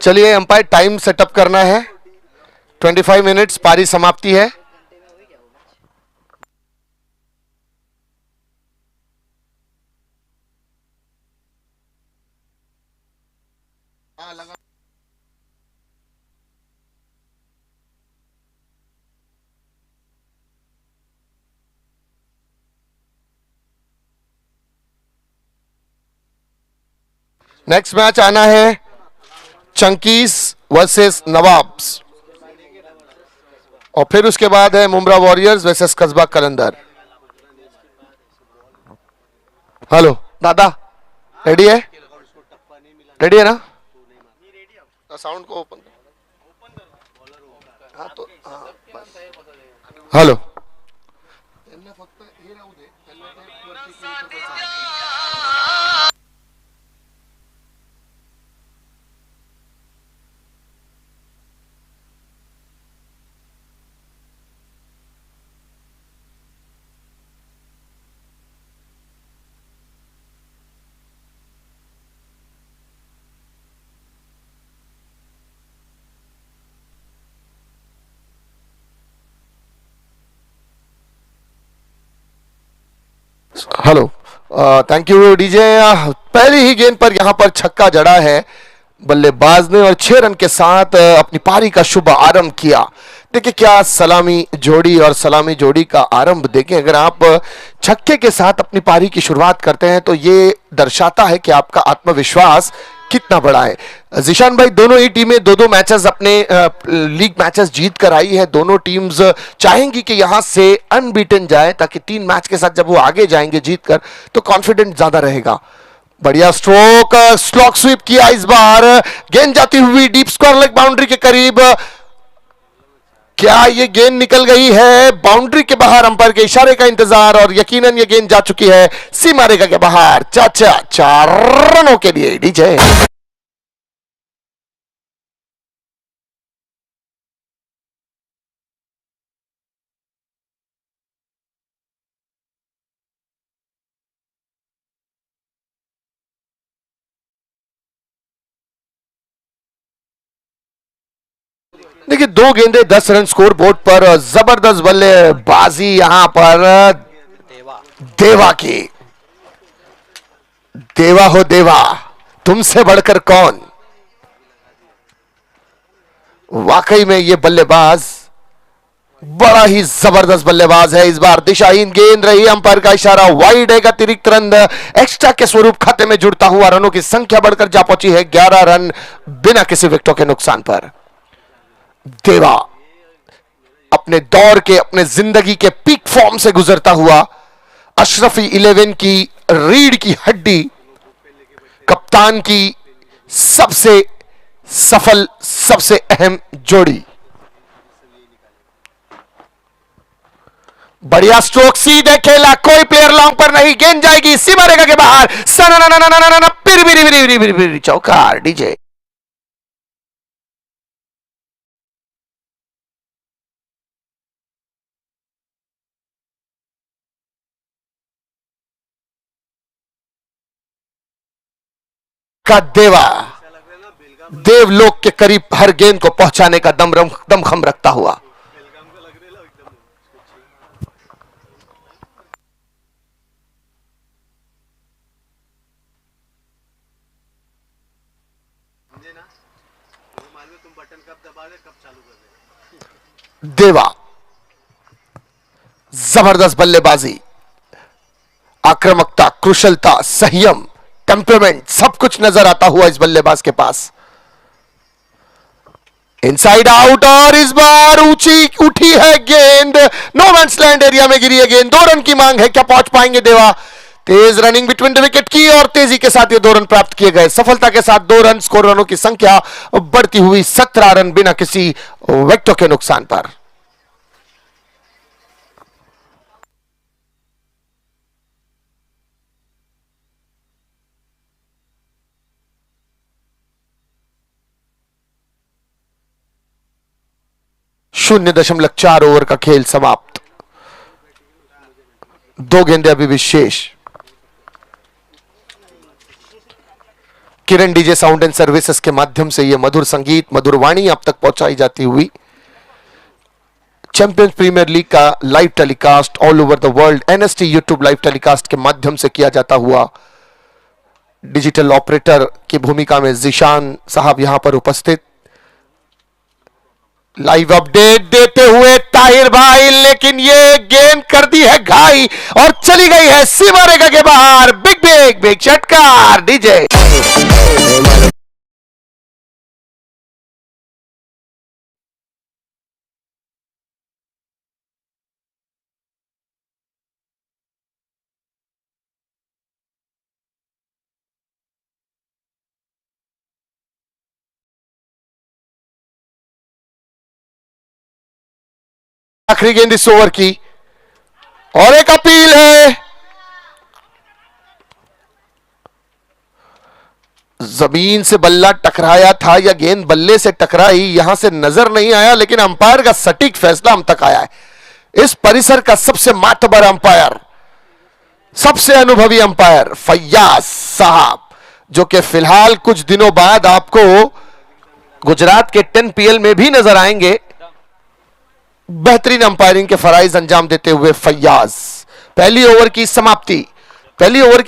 चलिए umpire time setup करना है। 25 मिनट्स, पारी समाप्ति है। नेक्स्ट मैच आना है चंकीस वर्सेस नवाब्स, और फिर उसके बाद है मुंब्रा वॉरियर्स वर्सेस कस्बा कलंदर। हेलो दादा, रेडी है? रेडी है ना? साउंड को ओपन। हाँ तो hello. Hello, thank you DJ. पहली ही गेंद पर यहां पर छक्का जड़ा है बल्लेबाज ने और 6 रन के साथ अपनी पारी का शुभ आरंभ किया। देखिए क्या सलामी जोड़ी, और सलामी जोड़ी का आरंभ देखें। अगर आप छक्के के साथ अपनी पारी की शुरुआत करते हैं तो ये दर्शाता है कि आपका आत्मविश्वास कितना बड़ा है। जिशान भाई, दोनों ही टीमें दो दो मैचेस अपने लीग मैचेस जीत कर आई है। दोनों टीम्स चाहेंगी कि यहां से अनबीटन जाए, ताकि 3 मैच के साथ जब वो आगे जाएंगे जीत कर तो कॉन्फिडेंस ज्यादा रहेगा। बढ़िया स्ट्रोक, स्लॉक स्वीप किया इस बार, गेंद जाती हुई डीप स्क्वायर लेग बाउंड्री के करीब। क्या ये गेंद निकल गई है बाउंड्री के बाहर? अंपायर के इशारे का इंतजार, और यकीनन ये गेंद जा चुकी है सीमा रेखा के बाहर। चाचा 4 रनों के लिए डीजे। देखिए 2 गेंदे 10 रन स्कोर बोर्ड पर। जबरदस्त बल्लेबाजी यहां पर देवा की। देवा हो देवा, तुमसे बढ़कर कौन। वाकई में ये बल्लेबाज बड़ा ही जबरदस्त बल्लेबाज है। इस बार दिशाहीन गेंद रही, अंपायर का इशारा वाइड है। अतिरिक्त रन एक्स्ट्रा के स्वरूप खाते में जुड़ता हुआ रनों की संख्या बढ़कर जा पहुंची है 11 रन बिना किसी विकेटों के नुकसान पर। देवा अपने दौर के, अपने जिंदगी के पीक फॉर्म से गुजरता हुआ अशरफी 11 की रीढ़ की हड्डी, कप्तान की सबसे सफल, सबसे अहम जोड़ी। बढ़िया स्ट्रोक, सीधे खेला, कोई प्लेयर लॉन्ग पर नहीं, गेंद जाएगी सीमा रेखा के बाहर। फिर चौका डीजे। का देवा देवलोक के करीब हर गेंद को पहुंचाने का दमखम रखता हुआ। देवा जबरदस्त बल्लेबाजी, आक्रामकता, कुशलता, संयम, टेम्परामेंट, सब कुछ नजर आता हुआ इस बल्लेबाज के पास। इनसाइड आउट, और इस बार ऊंची उठी है गेंद, नो मैन्स लैंड एरिया में गिरी है गेंद। 2 रन की मांग है, क्या पहुंच पाएंगे देवा? तेज रनिंग बिटवीन द विकेट की, और तेजी के साथ ये 2 रन प्राप्त किए गए। सफलता के साथ 2 रन स्कोर, रनों की संख्या बढ़ती हुई 17 रन बिना किसी विकेटों के नुकसान पर। शून्य 0.4 ओवर का खेल समाप्त। 2 गेंदे अभी भी शेष। किरण डीजे साउंड एंड सर्विसेज के माध्यम से ये मधुर संगीत, मधुर वाणी आप तक पहुंचाई जाती हुई चैंपियंस प्रीमियर लीग का live telecast all over the world NST YouTube live telecast के माध्यम से किया जाता हुआ डिजिटल ऑपरेटर की भूमिका में जिशान साहब यहां पर उपस्थित लाइव अपडेट देते हुए ताहिर भाई, लेकिन ये गेंद कर दी है घाई और चली गई है सीमा रेखा के बाहर। बिग बिग बिग षटकार डीजे। आखिरी गेंद इस ओवर की और एक अपील है, जमीन से बल्ला टकराया था या गेंद बल्ले से टकराई यहां से नजर नहीं आया, लेकिन अंपायर का सटीक फैसला हम तक आया है। इस परिसर का सबसे मातबर अंपायर, सबसे अनुभवी अंपायर फैयाज साहब, जो कि फिलहाल कुछ दिनों बाद आपको गुजरात के 10 PL में भी नजर आएंगे। बेहतरीन अंपायरिंग के फराइज अंजाम देते हुए फैयाज। पहली ओवर की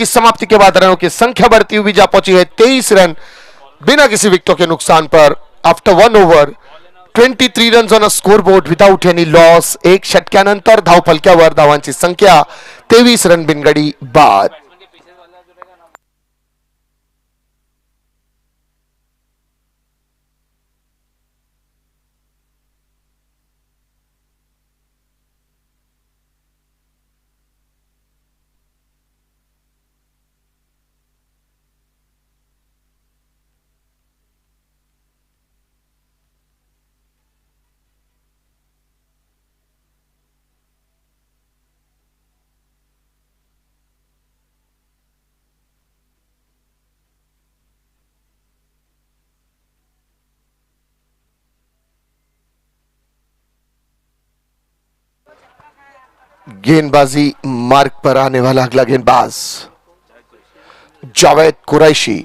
समाप्ति के बाद रनों की संख्या बढ़ती हुई जा पहुंची है 23 रन बिना किसी विकेटों के नुकसान पर। After 1 over 23 run on a scoreboard without any loss. एक षटक्यानंतर धावफलक्यावर धावांची संख्या 23 रन बिनगडी बाद। गेंदबाजी मार्ग पर आने वाला अगला गेंदबाज जावेद कुरैशी।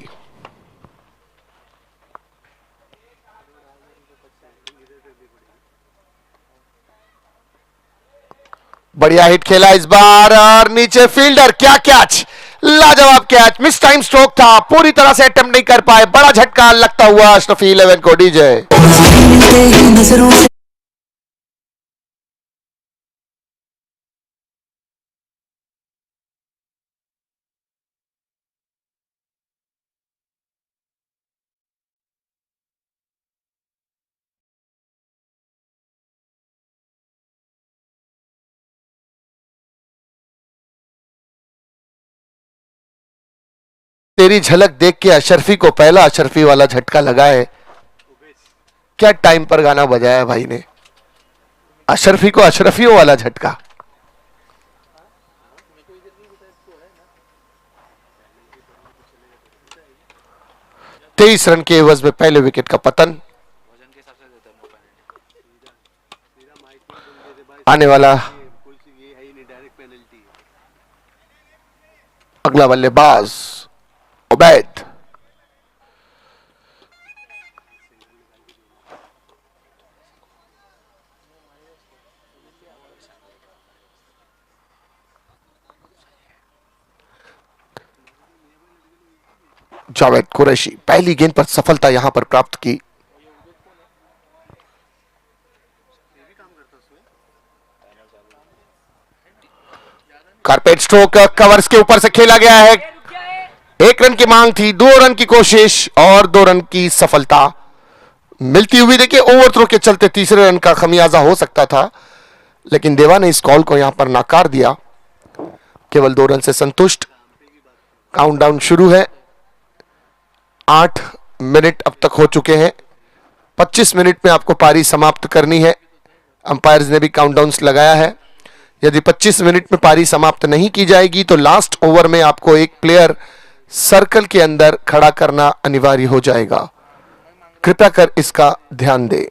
बढ़िया हिट खेला इस बार और नीचे फील्डर, क्या कैच, लाजवाब कैच। मिस टाइम स्ट्रोक था, पूरी तरह से अटेम्प्ट नहीं कर पाए। बड़ा झटका लगता हुआ अशरफी 11 को डीजे। तेरी झलक देख के अशरफी को पहला अशरफी वाला झटका लगा है। क्या टाइम पर गाना बजाया भाई ने, अशरफी को अशरफियों वाला झटका। तेईस रन के एवज में पहले विकेट का पतन। आने वाला अगला बल्लेबाज उबैद। जावेद कुरैशी पहली गेंद पर सफलता यहां पर प्राप्त की। कारपेट स्ट्रोक कवर्स के ऊपर से खेला गया है। 1 रन की मांग थी, 2 रन की कोशिश और 2 रन की सफलता मिलती हुई। देखिए ओवर थ्रो के चलते तीसरे रन का खमियाजा हो सकता था, लेकिन देवा ने इस कॉल को यहां पर नाकार दिया। केवल 2 रन से संतुष्ट। काउंटडाउन शुरू है। 8 मिनट अब तक हो चुके हैं। 25 मिनट में आपको पारी समाप्त करनी है। अंपायर्स ने भी काउंटडाउन लगाया है। यदि 25 मिनट में पारी समाप्त नहीं की जाएगी तो लास्ट ओवर में आपको एक प्लेयर सर्कल के अंदर खड़ा करना अनिवार्य हो जाएगा। कृपया कर इसका ध्यान दें।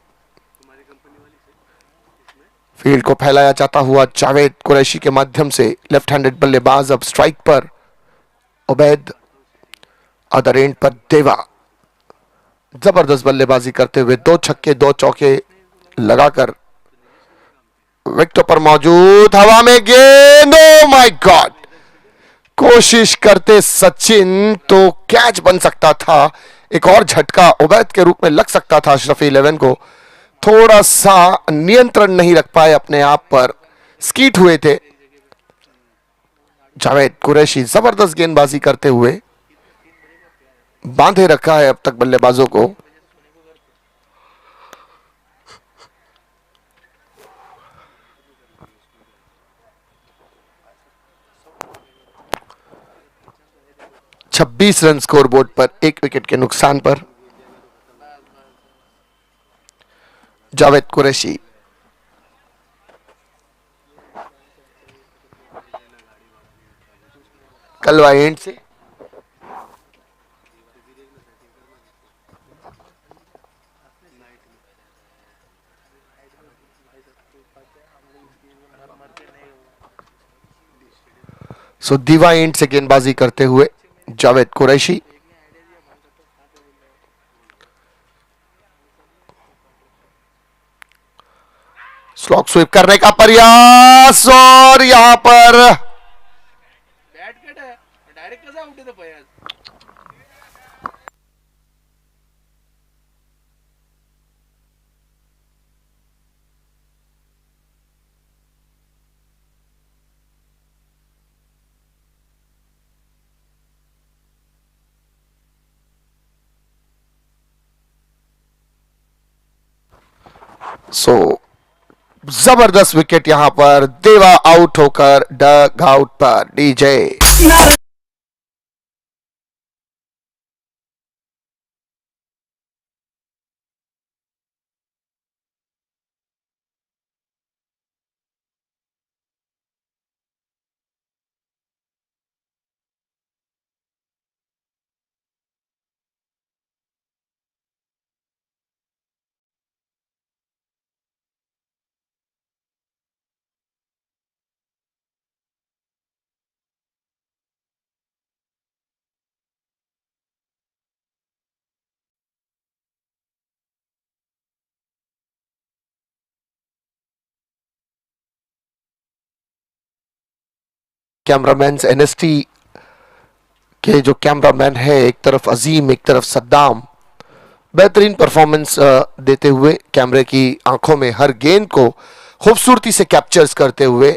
फील्ड को फैलाया जाता हुआ जावेद कुरैशी के माध्यम से लेफ्ट हैंडेड बल्लेबाज अब स्ट्राइक पर। उबैद अदर एंड पर देवा जबरदस्त बल्लेबाजी करते हुए 2 छक्के 2 चौके लगाकर विकेट पर मौजूद, हवा में गेंद, ओ माय गॉड, कोशिश करते सचिन तो कैच बन सकता था, एक और झटका उबैद के रूप में लग सकता था अशरफी 11 को, थोड़ा सा नियंत्रण नहीं रख पाए अपने आप पर, स्कीट हुए थे। जावेद कुरैशी जबरदस्त गेंदबाजी करते हुए बांधे रखा है अब तक बल्लेबाजों को। छब्बीस रन स्कोर बोर्ड पर, 1 विकेट के नुकसान पर। जावेद कुरैशी कलवा एंड से दीवा एंड से गेंदबाजी करते हुए जावेद कुरैशी। स्लॉग स्वीप करने का प्रयास और यहां पर डायरेक्ट कसा आउट है जबरदस्त विकेट यहां पर, देवा आउट होकर डग आउट पर। डीजे कैमरामैन एनएसटी के जो कैमरामैन है, एक तरफ अजीम एक तरफ सद्दाम, बेहतरीन परफॉर्मेंस देते हुए कैमरे की आंखों में हर गेंद को खूबसूरती से कैप्चर्स करते हुए।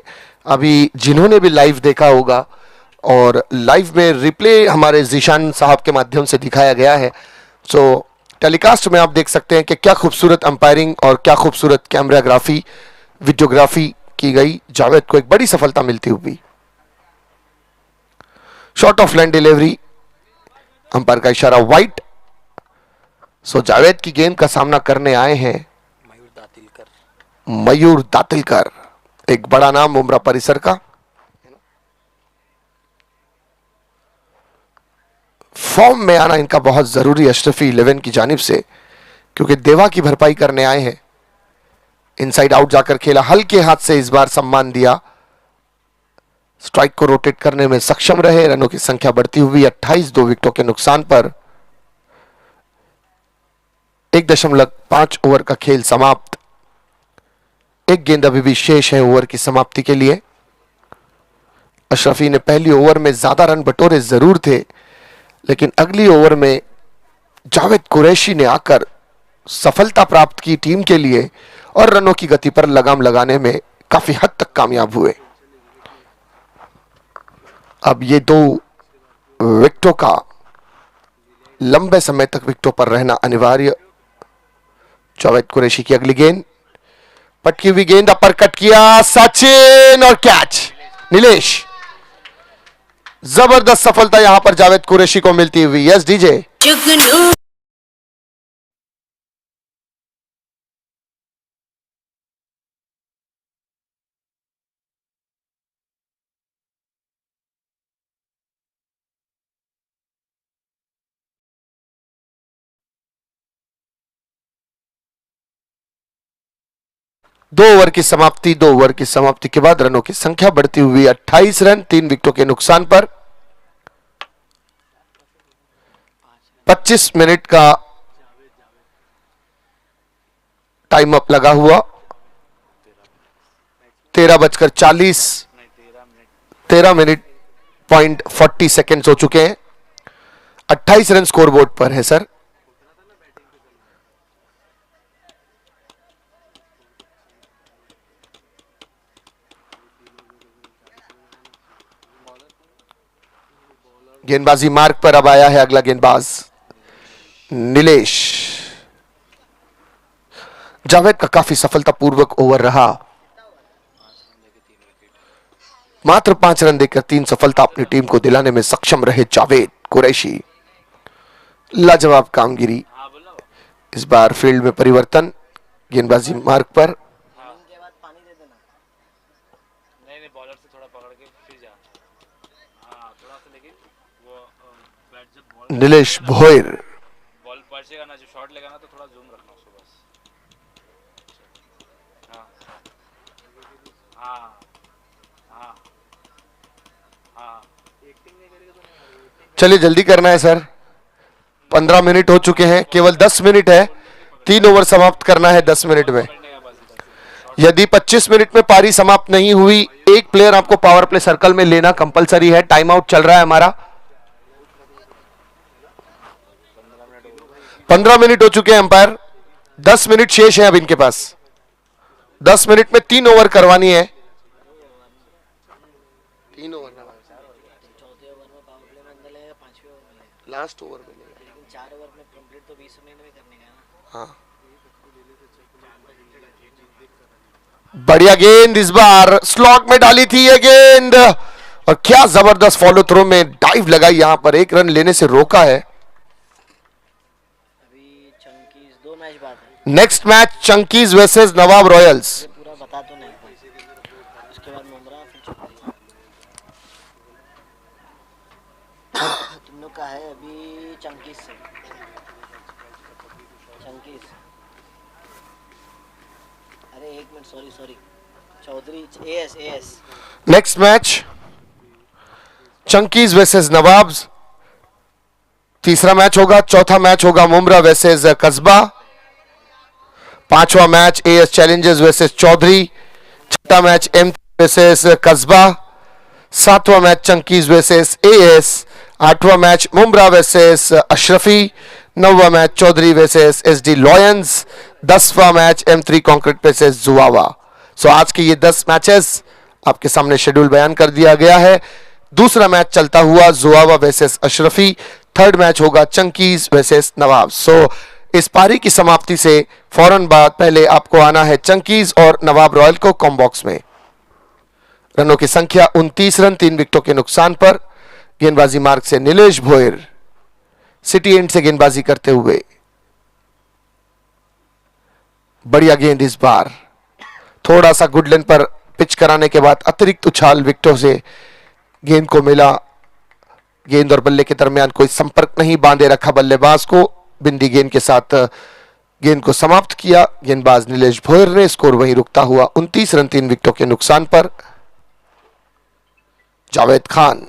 अभी जिन्होंने भी लाइव देखा होगा और लाइव में रिप्ले हमारे जीशान साहब के माध्यम से दिखाया गया है, सो टेलीकास्ट में आप देख सकते हैं कि क्या खूबसूरत अंपायरिंग और क्या खूबसूरत कैमराग्राफी वीडियोग्राफी की गई। जावेद को एक बड़ी सफलता मिलती हुई। Short of line delivery, umpire का इशारा वाइट। जावेद की गेंद का सामना करने आए हैं मयूर दातिलकर, एक बड़ा नाम मुमरा परिसर का। फॉर्म में आना इनका बहुत जरूरी अशरफी 11 की जानिब से, क्योंकि देवा की भरपाई करने आए हैं। इनसाइड आउट जाकर खेला, हल्के हाथ से इस बार सम्मान दिया, स्ट्राइक को रोटेट करने में सक्षम रहे। रनों की संख्या बढ़ती हुई 28, 2 विकेटों के नुकसान पर 1.5 ओवर का खेल समाप्त। एक गेंद अभी भी शेष है ओवर की समाप्ति के लिए। अशरफी ने पहली ओवर में ज्यादा रन बटोरे जरूर थे, लेकिन अगली ओवर में जावेद कुरैशी ने आकर सफलता प्राप्त की टीम के लिए और रनों की गति पर लगाम लगाने में काफी हद तक कामयाब हुए। अब ये 2 विकेटों का लंबे समय तक विकेटों पर रहना अनिवार्य। जावेद कुरैशी की अगली गेंद, पटकी हुई गेंद, अपर कट किया सचिन और कैच। नीलेश, जबरदस्त सफलता यहां पर जावेद कुरैशी को मिलती हुई। Yes DJ. दो ओवर की समाप्ति, 2 ओवर की समाप्ति के बाद रनों की संख्या बढ़ती हुई 28 रन, 3 विकेटों के नुकसान पर। 25 मिनट का टाइम अप लगा हुआ। 13 बजकर 40, 13 मिनट पॉइंट 40 सेकेंड्स हो चुके हैं। 28 रन स्कोर बोर्ड पर है सर। गेंदबाजी मार्ग पर अब आया है अगला गेंदबाज नीलेश। जावेद का काफी सफलतापूर्वक ओवर रहा। मात्र 5 रन देकर 3 सफलता अपनी टीम को दिलाने में सक्षम रहे जावेद कुरैशी। लाजवाब कामगिरी। इस बार फील्ड में परिवर्तन। गेंदबाजी मार्ग पर नीलेश भोयर। बॉल पहुंचेगा ना, जो शॉट लेगा ना, तो थोड़ा जूम रखना उसको बस। हाँ हाँ हाँ। चलिए जल्दी करना है सर। 15 मिनट हो चुके हैं, केवल 10 मिनट है। 3 ओवर समाप्त करना है 10 मिनट में। यदि 25 मिनट में पारी समाप्त नहीं हुई, एक प्लेयर आपको पावर प्ले सर्कल में लेना कंपलसरी है। टाइम आउट चल रहा है हमारा। 15 मिनट हो चुके हैं अंपायर। 10 मिनट शेष है अब इनके पास। 10 मिनट में 3 ओवर करवानी है। 3 ओवर चौथे ओवर में पावर प्ले में अंदर लगेगा, पांचवें ओवर में लगेगा, लास्ट ओवर में लेकिन 4 ओवर में कंप्लीट तो 20 मिनट में करने का है ना। हाँ, बढ़िया गेंद इस बार स्लॉट में डाली थी ये गेंद, और क्या जबरदस्त फॉलो थ्रो में डाइव लगाई, यहां पर 1 रन लेने से रोका है। अभी चंकीज 2 मैच बाद है, नेक्स्ट मैच चंकीज वर्सेस नवाब रॉयल्स। ये पूरा बता तो नहीं पाए। उसके बाद मुमरा, फिर चौधरी। तुम लोग का है अभी चंकीज से, चंकीज। अरे 1 minute, sorry sorry, Chaudhary AS AS. Next match Chunkies versus Nawabs. तीसरा मैच होगा। चौथा मैच होगा मुमरा वर्सेस कस्बा। पांचवा match AS Challengers versus Chaudhary. छठा मैच एम वर्सेस कस्बा। सातवां मैच चंकीज वर्सेस एएस। आठवां मैच मुमरा वर्सेस अशरफी। नौवां match Chaudhary versus SD Lions. 10वां match M3 Concrete versus Juava. So आज के ये 10 मैचेस आपके सामने शेड्यूल बयान कर दिया गया है। दूसरा मैच चलता हुआ जुआवा वर्सेस अशरफी। थर्ड मैच होगा चंकीज वर्सेस नवाब। सो इस पारी की समाप्ति से फौरन बाद पहले आपको आना है चंकीज और नवाब रॉयल को कॉम्बॉक्स में। रनों की संख्या 29 रन, 3 विकेटों के नुकसान पर। गेंदबाजी मार्ग से नीलेश भोयर सिटी एंड से गेंदबाजी करते हुए। बढ़िया गेंद इस बार, थोड़ा सा गुड लेंथ पर पिच कराने के बाद अतिरिक्त उछाल विकेटों से गेंद को मिला। गेंद और बल्ले के दरमियान कोई संपर्क नहीं बांधे रखा बल्लेबाज को। बिंदी गेंद के साथ गेंद को समाप्त किया गेंदबाज नीलेश भोयर ने। स्कोर वहीं रुकता हुआ 29 रन, 3 विकेटों के नुकसान पर। जावेद खान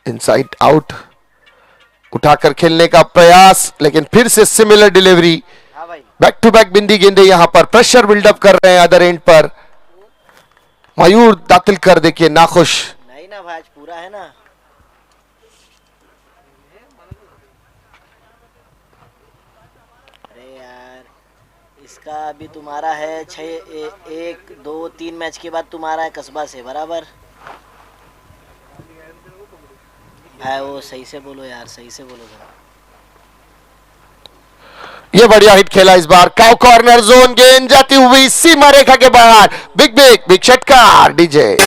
इनसाइड आउट, उठाकर खेलने का प्रयास, लेकिन फिर से सिमिलर डिलीवरी। हाँ भाई, बैक टू बैक बिंदी गेंदे यहां पर प्रेशर बिल्डअप कर रहे हैं अदर एंड पर। मयूर दाखिल कर, देखिए नाखुश। नहीं ना भाई, आज पूरा है ना। अरे यार, इसका अभी तुम्हारा है 1 2 3 मैच के बाद तुम्हारा है कस्बा से, बराबर। भाई वो सही से बोलो यार, सही से बोलो जरा। ये बढ़िया हिट खेला इस बार। काउ कॉर्नर जोन, गेंद जाती हुई सीमा रेखा के बाहर। बिग बिग बिग षटकार डीजे।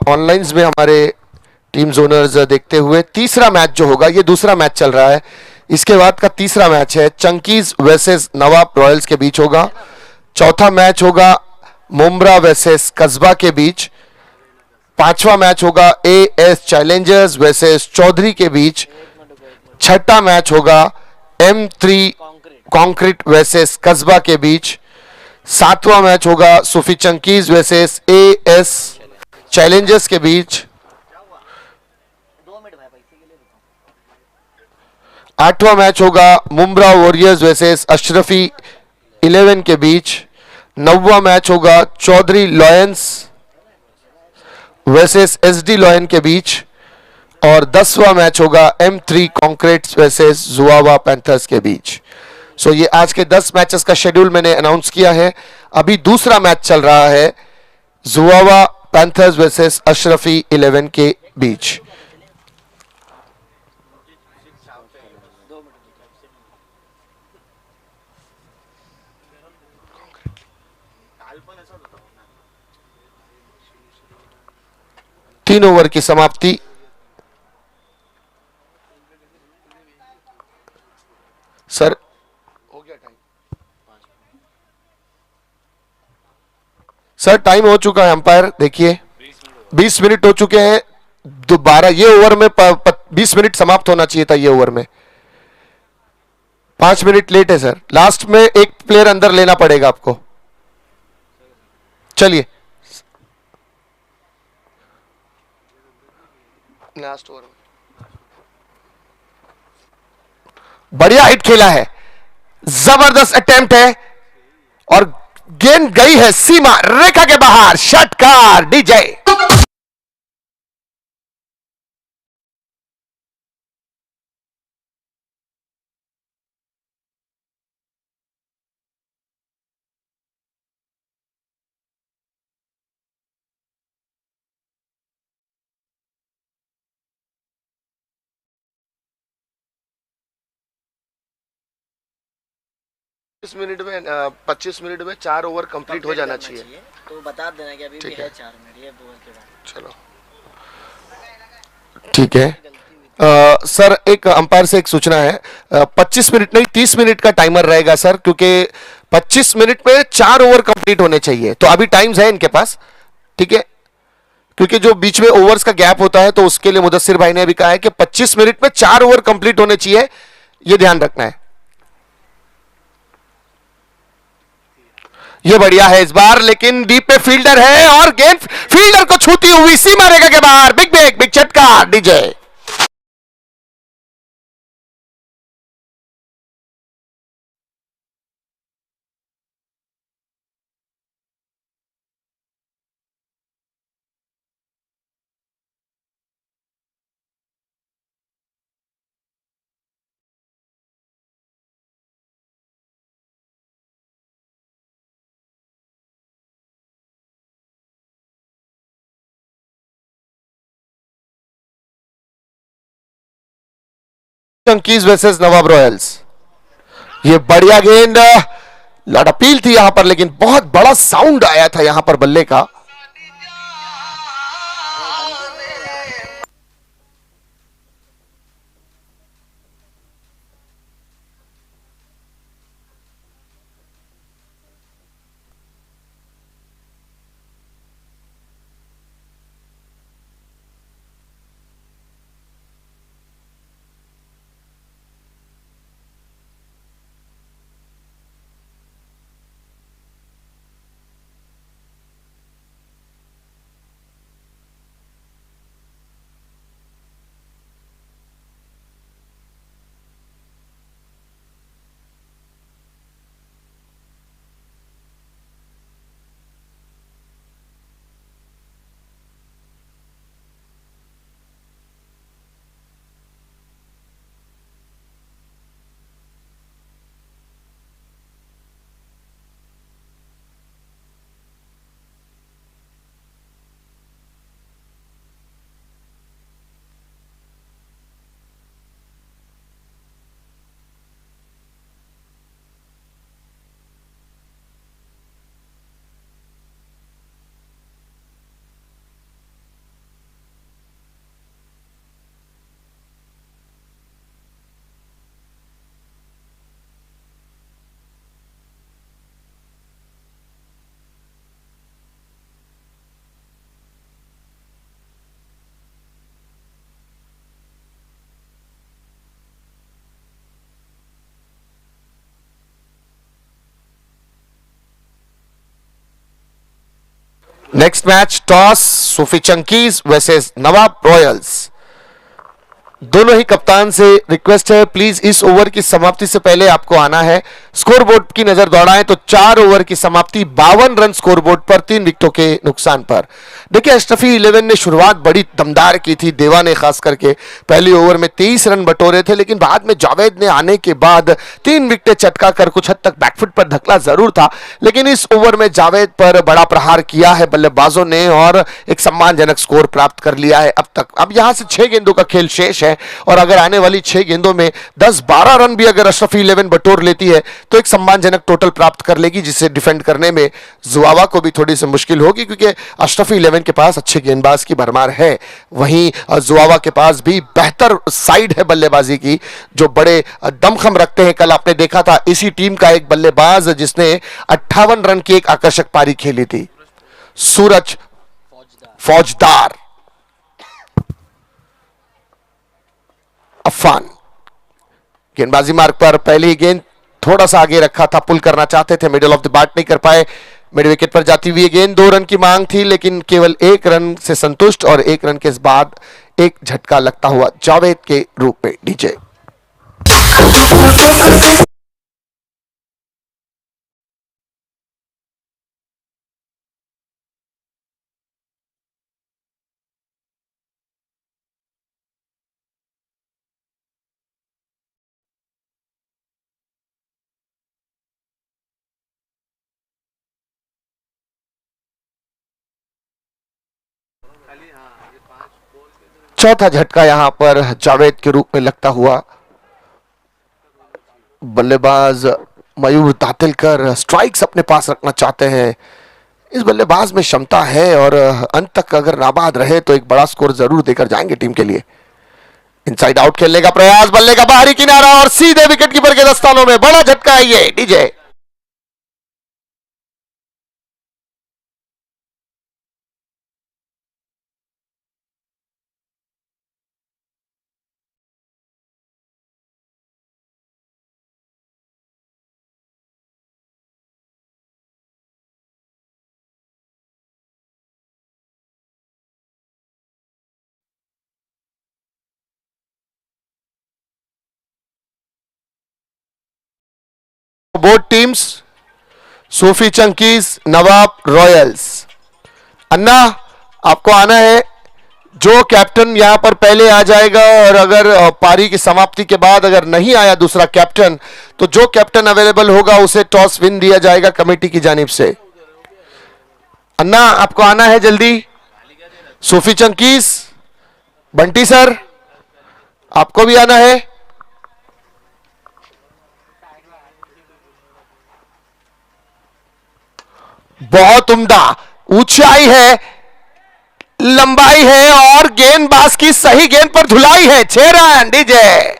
ऑनलाइंस में हमारे टीम जोनर्स देखते हुए तीसरा मैच जो होगा, ये दूसरा मैच चल रहा है, इसके बाद का तीसरा मैच है चंकीज वर्सेस नवाब रॉयल्स के बीच होगा। चौथा मैच होगा मुम्ब्रा वर्सेस कस्बा के बीच। पांचवा मैच होगा एएस चैलेंजर्स वर्सेस चौधरी के बीच। छठा मैच होगा M3 कॉन्क्रीट वर्सेस कस्बा के बीच। सातवां मैच होगा सूफी चंकीज वर्सेस एएस चैलेंजर्स के बीच। 2 मिनट भाई, पैसे के लिए रुको। आठवां मैच होगा मुम्ब्रा वॉरियर्स वर्सेस अशरफी 11 के बीच। नौवां मैच होगा Chaudhary Lions versus SD Lion के बीच। और 10वां मैच होगा M3 कॉन्क्रीट्स वर्सेस जुआवा पैंथर्स के बीच। सो ये आज के 10 मैचेस का शेड्यूल मैंने अनाउंस किया है। अभी दूसरा मैच चल रहा है जुआवा पैंथर्स वर्सेस अशरफी 11 के बीच। तीन ओवर की समाप्ति। सर हो गया टाइम? सर टाइम हो चुका है, अंपायर देखिए 20 मिनट हो चुके हैं। दोबारा ये ओवर में 20 मिनट समाप्त होना चाहिए था, ये ओवर में 5 मिनट लेट है सर। लास्ट में एक प्लेयर अंदर लेना पड़ेगा आपको। चलिए लास्ट ओवर बढ़िया हिट खेला है, जबरदस्त अटेम्प्ट है और गेंद गई है सीमा रेखा के बाहर। षटकार डीजे। मिनट में 25 मिनट में 4 ओवर कंप्लीट हो जाना चाहिए। तो बता देना कि अभी भी ठीक है है। 4 मिनट ये बॉल के बाद। चलो ठीक है। सर एक अंपायर से एक सूचना है, 25 मिनट नहीं 30 मिनट का टाइमर रहेगा सर, क्योंकि 25 मिनट में 4 ओवर कंप्लीट होने चाहिए। तो अभी टाइम्स है इनके पास, ठीक है, क्योंकि जो बीच में ओवर्स का गैप होता है तो उसके लिए मुदस्सिर भाई ने अभी कहा है कि 25 मिनट में 4 ओवर कंप्लीट होने चाहिए, यह ध्यान रखना है। ये बढ़िया है इस बार, लेकिन डीप पे फील्डर है और गेंद फील्डर को छूती हुई सीमा रेखा के बाहर। बिग बिग बिग झटका डीजे। चंकीज वर्सेस नवाब रॉयल्स। ये बढ़िया गेंद, लड़ अपील थी यहां पर, लेकिन बहुत बड़ा साउंड आया था यहां पर बल्ले का। नेक्स्ट मैच टॉस सूफी चंकीज वर्सेस नवाब रॉयल्स। दोनों ही कप्तान से रिक्वेस्ट है प्लीज इस ओवर की समाप्ति से पहले आपको आना है। स्कोरबोर्ड की नजर दौड़ाएं तो 4 ओवर की समाप्ति 52 रन स्कोरबोर्ड पर 3 विकेटों के नुकसान पर। देखिए अशरफी 11 ने शुरुआत बड़ी दमदार की थी, देवा ने खास करके पहले ओवर में 23 रन बटोरे थे, लेकिन बाद में जावेद ने आने के बाद 3 विकेटें चटका कर कुछ हद तक बैकफुट पर धकला जरूर था, लेकिन इस ओवर में जावेद पर बड़ा प्रहार किया है बल्लेबाजों ने और एक सम्मानजनक स्कोर प्राप्त कर लिया है अब तक। अब यहां से 6 गेंदों का खेल शेष है और अगर आने वाली 6 गेंदों में 10-12 रन भी अगर अशरफी 11 बटोर लेती है तो एक सम्मानजनक टोटल प्राप्त कर लेगी, जिसे डिफेंड करने में जुआवा को भी थोड़ी सी मुश्किल होगी क्योंकि अशरफी 11 के पास अच्छे गेंदबाज की भरमार है। वहीं जुआवा के पास भी बेहतर साइड है बल्लेबाजी की, जो बड़े दमखम रखते हैं। कल आपने देखा था इसी टीम का एक बल्लेबाज जिसने 58 रन की एक आकर्षक पारी खेली थी, सूरज फौजदार अफान। गेंदबाजी मार्ग पर पहली गेंद थोड़ा सा आगे रखा था, पुल करना चाहते थे, मिडिल ऑफ द बैट नहीं कर पाए। मिड विकेट पर जाती हुई गेंद 2 रन की मांग थी, लेकिन केवल 1 रन से संतुष्ट और 1 रन के बाद एक झटका लगता हुआ जावेद के रूप में। डीजे चौथा झटका यहां पर जावेद के रूप में लगता हुआ। बल्लेबाज मयूर तातिलकर स्ट्राइक्स अपने पास रखना चाहते हैं। इस बल्लेबाज में क्षमता है और अंत तक अगर नाबाद रहे तो एक बड़ा स्कोर जरूर देकर जाएंगे टीम के लिए। इनसाइड आउट खेलने का प्रयास, बल्ले का बाहरी किनारा और सीधे विकेट कीपर के दस्तानों में। बड़ा झटका है ये। डीजे बोथ टीम्स सूफी चंकीज नवाब रॉयल्स। अन्ना आपको आना है, जो कैप्टन यहां पर पहले आ जाएगा और अगर पारी की समाप्ति के बाद अगर नहीं आया दूसरा कैप्टन तो जो कैप्टन अवेलेबल होगा उसे टॉस विन दिया जाएगा कमेटी की जानिब से। अन्ना आपको आना है जल्दी। सूफी चंकीज, बंटी सर आपको भी आना है। बहुत उम्दा ऊंचाई है, लंबाई है और गेंदबाज की सही गेंद पर धुलाई है। 6 रन। डीजे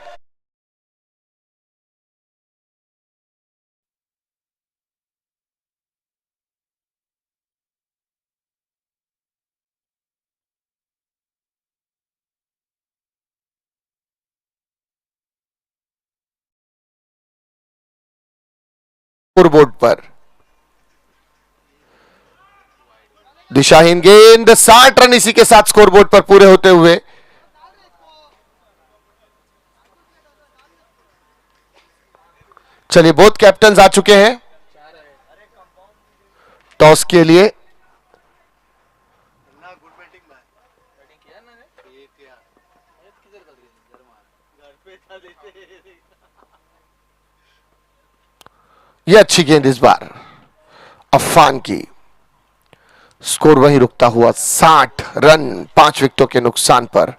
बोर्ड पर दिशाहीन गेंद, 60 रन इसी के साथ स्कोरबोर्ड पर पूरे होते हुए। चलिए बोथ कैप्टन आ चुके हैं टॉस के लिए। यह अच्छी गेंद इस बार अफान की। स्कोर वहीं रुकता हुआ 60 रन 5 विकेटों के नुकसान पर।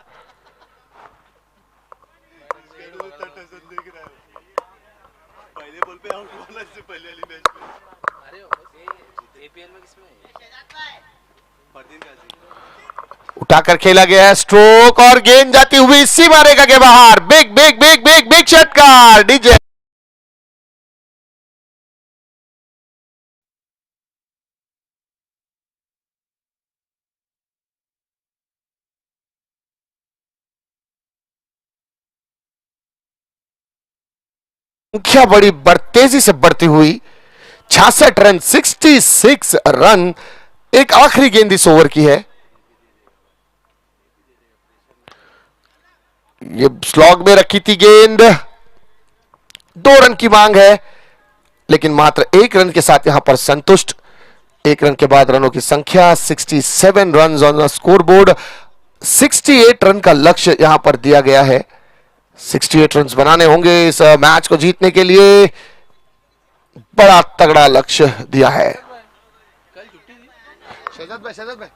उठाकर खेला गया है स्ट्रोक और गेंद जाती हुई सीमा रेखा के बाहर। Big big big big big षटकार। डीजे संख्या तेजी से बढ़ती हुई 66 रन 66 रन एक आखिरी गेंद इस ओवर की है। ये स्लॉग में रखी थी गेंद, 2 रन की मांग है, लेकिन मात्र 1 रन के साथ यहां पर संतुष्ट। 1 रन के बाद रनों की संख्या 67 run on the score board. 68 run का लक्ष्य यहां पर दिया गया है। 68 रन बनाने होंगे इस मैच को जीतने के लिए। बड़ा तगड़ा लक्ष्य दिया है। शहजाद भाई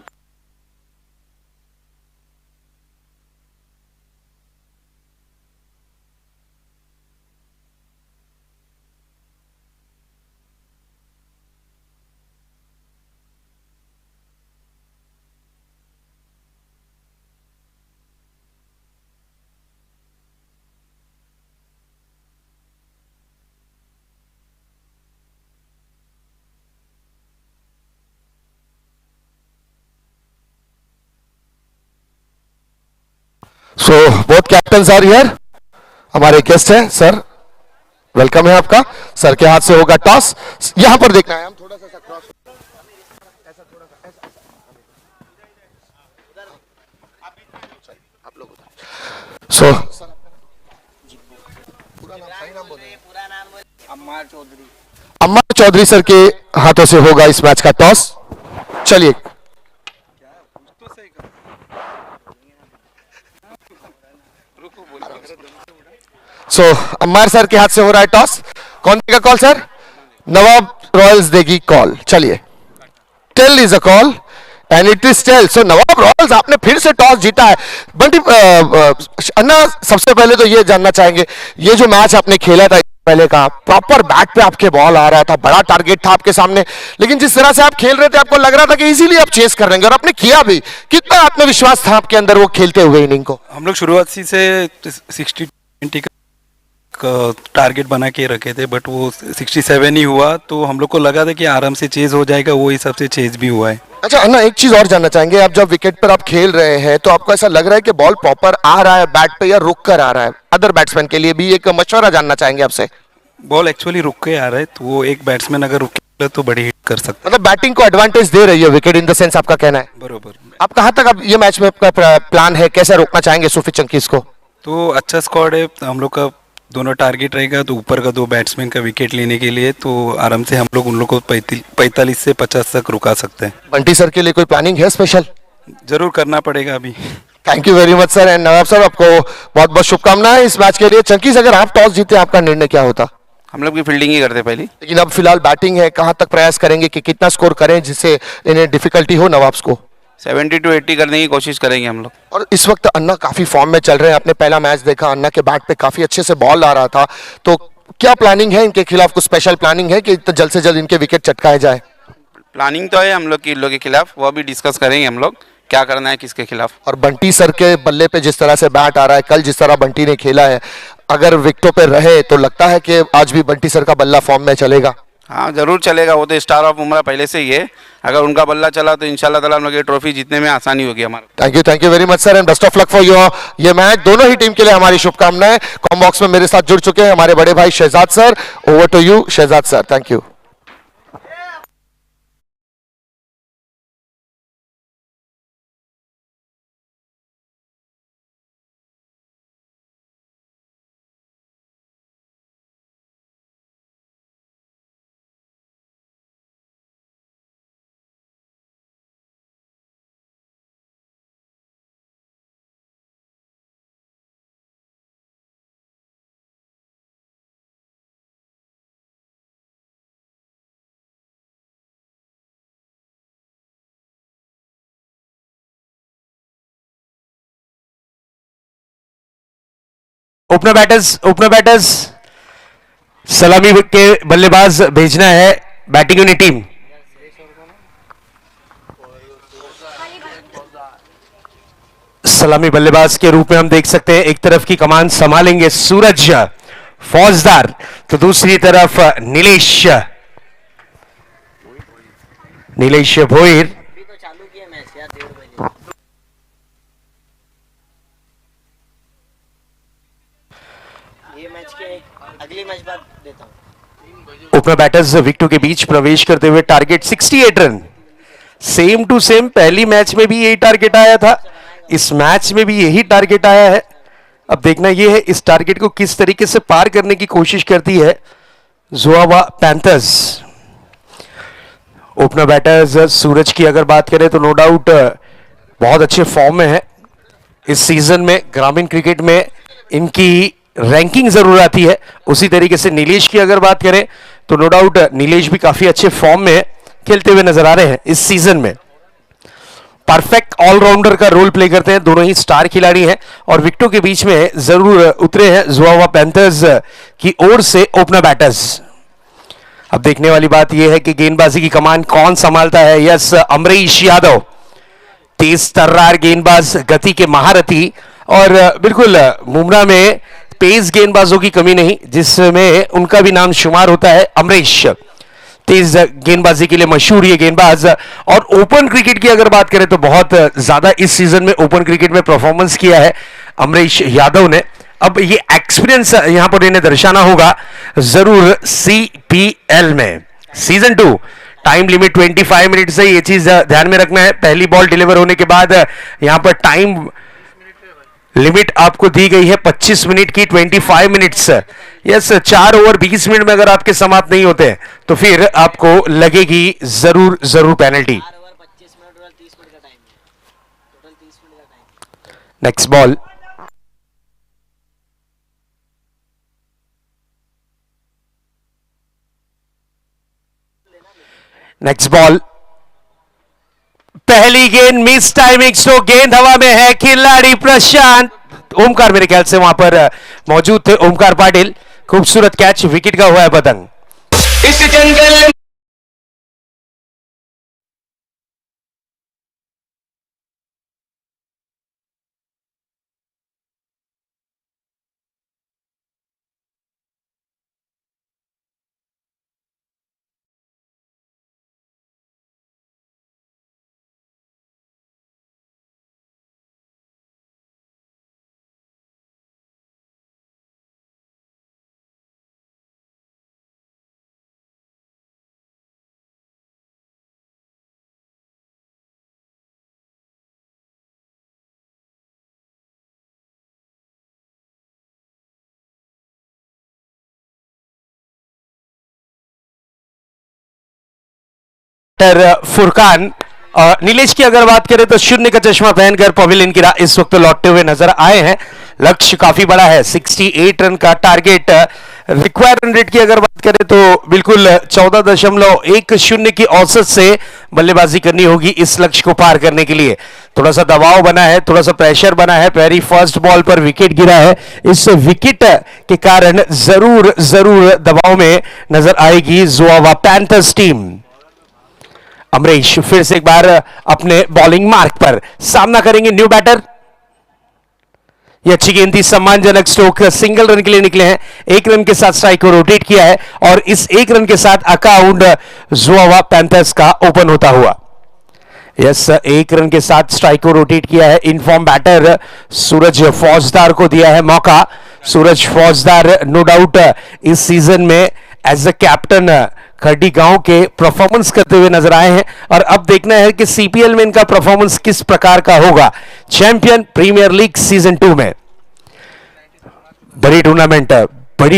so both captain are here. हमारे गेस्ट हैं सर, वेलकम है आपका। सर के हाथ से होगा टॉस। यहां पर देखना है, हम थोड़ा सा क्रॉस, ऐसा थोड़ा सा ऐसा, आप लोग सो पूरा नाम, सही नाम बोलिए। अम्मार चौधरी सर के हाथों से होगा इस मैच का टॉस। चलिए, सो अम्मार सर के हाथ से हो रहा है टॉस। कौन देगा कॉल सर? नवाब रॉयल्स देगी कॉल। चलिए, tail is a call and it is tail. So Nawab Royals, आपने फिर से टॉस जीता है। बंटी अन्ना, सबसे पहले तो ये जानना चाहेंगे, ये जो मैच आपने खेला था पहले का, प्रॉपर बैट पे आपके बॉल आ रहा था, बड़ा टारगेट था आपके सामने, लेकिन जिस तरह से आप खेल रहे थे आपको लग रहा था कि इजीली आप चेस कर लेंगे और आपने किया भी। कितना आत्मविश्वास था आपके अंदर वो खेलते हुए इनिंग को? हम लोग शुरुआत से 60-20 का टारगेट बना के रखे थे, बट वो 67 ही हुआ, तो हम लोग को लगा था कि आराम से चेज हो जाएगा, वो हिसाब से चेज भी हुआ है। अच्छा अन्ना, एक चीज और जानना चाहेंगे, आप जब विकेट पर आप खेल रहे हैं तो आपको ऐसा लग रहा है कि बॉल प्रॉपर आ रहा है बैट पे या रुक कर आ रहा है? अदर बैट्समैन के लिए भी एक मशवरा जानना चाहेंगे आपसे। बॉल एक्चुअली रुक के आ रहा है, तो वो एक बैट्समैन अगर रुके तो बड़ी हिट कर सकता मतलब बैटिंग को एडवांटेज दे रही है विकेट, इन द सेंस आपका कहना है? है। बरोबर। आप कहां तक अब ये मैच में आपका प्लान है, कैसे रोकना चाहेंगे सुफित चंकीज को? तो अच्छा स्क्वाड है, हम लोग का दोनों टारगेट रहेगा, तो ऊपर का 2 बैट्समैन का विकेट लेने के लिए, तो आराम से हम लोग उन लोग को 45 से 50 तक रुका सकते हैं। बंटी सर के लिए कोई प्लानिंग है स्पेशल? जरूर करना पड़ेगा अभी। Thank you very much sir. And Nawab Sahab, आपको बहुत बहुत शुभकामनाएं इस मैच के लिए। चंकीज, अगर आप टॉस जीते आपका निर्णय क्या होता? हम लोग भी फील्डिंग ही करते पहले। लेकिन अब फिलहाल बैटिंग है, कहां तक प्रयास करेंगे कि कितना स्कोर करें जिससे इन्हें डिफिकल्टी हो नवाब्स को? 70 to 80 करने की कोशिश करेंगे हम लोग। और इस वक्त अन्ना काफी फॉर्म में चल रहे हैं। आपने पहला मैच देखा, अन्ना के बैट पे काफी अच्छे से बॉल आ रहा था, तो क्या प्लानिंग है इनके खिलाफ? कुछ स्पेशल प्लानिंग है कि जल्द से जल्द इनके विकेट चटकाए जाए? प्लानिंग तो है हम लोग की इन लोग के खिलाफ, वो भी डिस्कस करेंगे हम लोग क्या करना है किसके खिलाफ। और बंटी सर के बल्ले पे जिस तरह से बैट आ रहा है, कल जिस तरह बंटी ने खेला है, अगर विकेटों पे रहे तो लगता है कि आज भी बंटी सर का बल्ला फॉर्म में चलेगा? हाँ जरूर चलेगा, वो तो स्टार ऑफ उमरा पहले से ही है। अगर उनका बल्ला चला तो इंशाल्लाह ताला हम लोग ये ट्रॉफी जीतने में आसानी होगी हमारा। Thank you very much sir and best of luck for your ये मैच। दोनों ही टीम के लिए हमारी शुभकामनाएं। कॉम बॉक्स में मेरे साथ जुड़ चुके हैं हमारे बड़े भाई Shahzad sir. Over to you Shahzad sir. Thank you. Opener batters सलामी के बल्लेबाज भेजना है बैटिंग यूनिट टीम। सलामी बल्लेबाज के रूप में हम देख सकते हैं एक तरफ की कमान संभालेंगे सूरज फौजदार, तो दूसरी तरफ नीलेश भोईर। अगली मैच बाद देता हूं। ओपनर बैटर्स विकेटों के बीच प्रवेश करते हुए target 68 run. Same to same पहली मैच में भी यही टारगेट आया था, इस मैच में भी यही टारगेट आया है। अब देखना यह है इस टारगेट को किस तरीके से पार करने की कोशिश करती है ज़ुआवा पैंथर्स। ओपनर बैटर्स सूरज की अगर बात करें तो नो डाउट बहुत अच्छे फॉर्म में है इस सीजन में। ग्रामीण क्रिकेट में इनकी रैंकिंग जरूर आती है। उसी तरीके से नीलेश की अगर बात करें तो नो डाउट नीलेश भी काफी अच्छे फॉर्म में खेलते हुए नजर आ रहे हैं इस सीजन में। परफेक्ट ऑलराउंडर का रोल प्ले करते हैं, दोनों ही स्टार खिलाड़ी हैं और विकेटों के बीच में जरूर उतरे हैं ज़ुआवा पैंथर्स की ओर से ओपनर बैटर्स। अब देखने वाली बात यह है कि गेंदबाजी की कमान कौन संभालता है। यस, अमरीश यादव, तेज तर्रार गेंदबाज, गति के महारथी और बिल्कुल मुमरा में तेज गेंदबाजों की कमी नहीं जिसमें उनका भी नाम शुमार होता है। अमरीश तेज गेंदबाजी के लिए मशहूर ये गेंदबाज। और ओपन क्रिकेट की अगर बात करें तो बहुत ज्यादा इस सीजन में ओपन क्रिकेट में परफॉर्मेंस किया है अमरीश यादव ने। अब ये एक्सपीरियंस यहां पर इन्हें दर्शाना होगा जरूर सीपीएल में। सीजन 2 टाइम लिमिट 25 मिनट से, ये चीज ध्यान में रखना है। पहली बॉल डिलीवर होने के बाद यहां पर टाइम लिमिट आपको दी गई है 25 मिनट की, 25 मिनट्स। यस, 4 ओवर 20 मिनट में अगर आपके समाप्त नहीं होते तो फिर आपको लगेगी जरूर जरूर पेनल्टी। 4 ओवर 25 मिनट और 30 मिनट का टाइम है, टोटल 30 मिनट का time. Next ball, next ball, पहली गेंद मिस टाइमिंग, सो गेंद हवा में है। खिलाड़ी प्रशांत, ओमकार मेरे ख्याल से वहां पर मौजूद थे, ओमकार पाटिल। खूबसूरत कैच, विकेट का हुआ है पतंग। इस जंगल फुरकान, नीलेश की अगर बात करें तो शून्य का चश्मा पहनकर पवेलियन की राह इस वक्त लौटते हुए नजर आए हैं। लक्ष्य काफी बड़ा है, 68 रन का टारगेट। रिक्वायर्ड रन रेट की अगर बात करें तो बिल्कुल 14.10 की औसत से बल्लेबाजी करनी होगी इस लक्ष्य को पार करने के लिए। थोड़ा सा दबाव बना है, थोड़ा सा प्रेशर बना है। पहली फर्स्ट बॉल पर विकेट गिरा है, इस विकेट के कारण जरूर जरूर दबाव में नजर आएगी ज़ुआवा पैंथर्स टीम। अमरीश फिर से एक बार अपने बॉलिंग मार्क पर सामना करेंगे न्यू बैटर। ये अच्छी गेंद थी, सम्मानजनक स्ट्रोक, सिंगल रन के लिए निकले हैं। 1 रन के साथ स्ट्राइक को रोटेट किया है और इस 1 रन के साथ अकाउंट ज़ुआवा पैंथर्स का ओपन होता हुआ। यस, 1 रन के साथ स्ट्राइक को रोटेट किया है। इनफॉर्म बैटर सूरज फौजदार को दिया है मौका। सूरज फौजदार नो डाउट इस सीजन में एज अ कैप्टन खड्डी गांव के परफॉर्मेंस करते हुए नजर आए हैं और अब देखना है कि सीपीएल में इनका परफॉर्मेंस किस प्रकार का होगा चैंपियन प्रीमियर लीग सीजन 2 में। बड़ी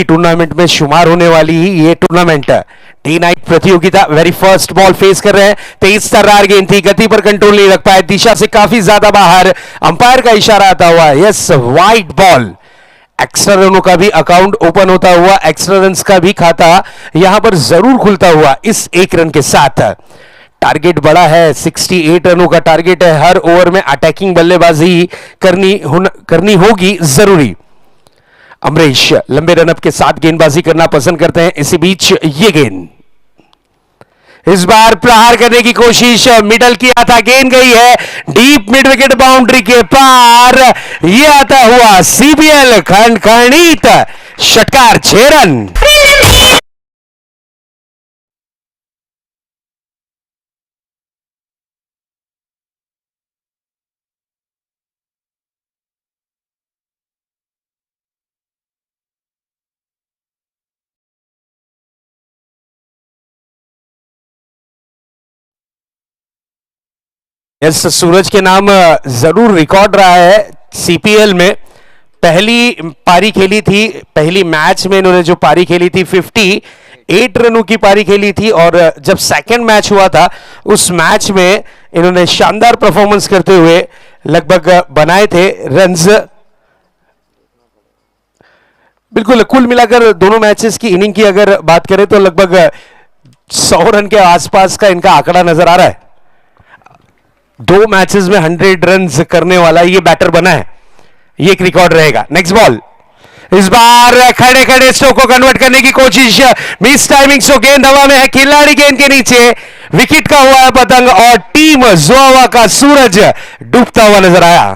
टूर्नामेंट में शुमार होने वाली ही ये टूर्नामेंट डे नाइट प्रतियोगिता। वेरी फर्स्ट बॉल फेस कर रहे हैं, तेज तर्रार गेंद थी, गति पर कंट्रोल नहीं रख पाए, दिशा से काफी ज्यादा बाहर, अंपायर का इशारा आता हुआ। Yes, wide ball. एक्स्ट्रा रनों का भी अकाउंट ओपन होता हुआ, एक्स्ट्रा रन्स का भी खाता यहां पर जरूर खुलता हुआ इस 1 रन के साथ। टारगेट बड़ा है, 68 रनों का टारगेट है। हर ओवर में अटैकिंग बल्लेबाजी करनी होगी जरूरी। अमरीश लंबे रनअप के साथ गेंदबाजी करना पसंद करते हैं। इसी बीच ये गेंद इस बार प्रहार करने की कोशिश, मिडल किया था, गेंद गई है डीप मिड विकेट बाउंड्री के पार। ये आता हुआ सीबीएल खंडखंडित षटकार, 6 रन। यस, सूरज के नाम जरूर रिकॉर्ड रहा है सीपीएल में। पहली पारी खेली थी, पहली मैच में इन्होंने जो पारी खेली थी 58 रनों की पारी खेली थी, और जब सेकंड मैच हुआ था उस मैच में इन्होंने शानदार परफॉर्मेंस करते हुए लगभग बनाए थे रन्स। बिल्कुल, कुल मिलाकर दोनों मैचेस की इनिंग की अगर बात करें तो लगभग 100 रन के आसपास का इनका आंकड़ा नजर आ रहा है। दो मैचेस में 100 रन करने वाला ये बैटर बना है, ये एक रिकॉर्ड रहेगा। नेक्स्ट बॉल, इस बार खड़े खड़े स्ट्रोक को कन्वर्ट करने की कोशिश, मिस टाइमिंग, सो गेंद हवा में है, खिलाड़ी गेंद के नीचे, विकेट का हुआ है पतंग और टीम जोवा का सूरज डूबता हुआ नजर आया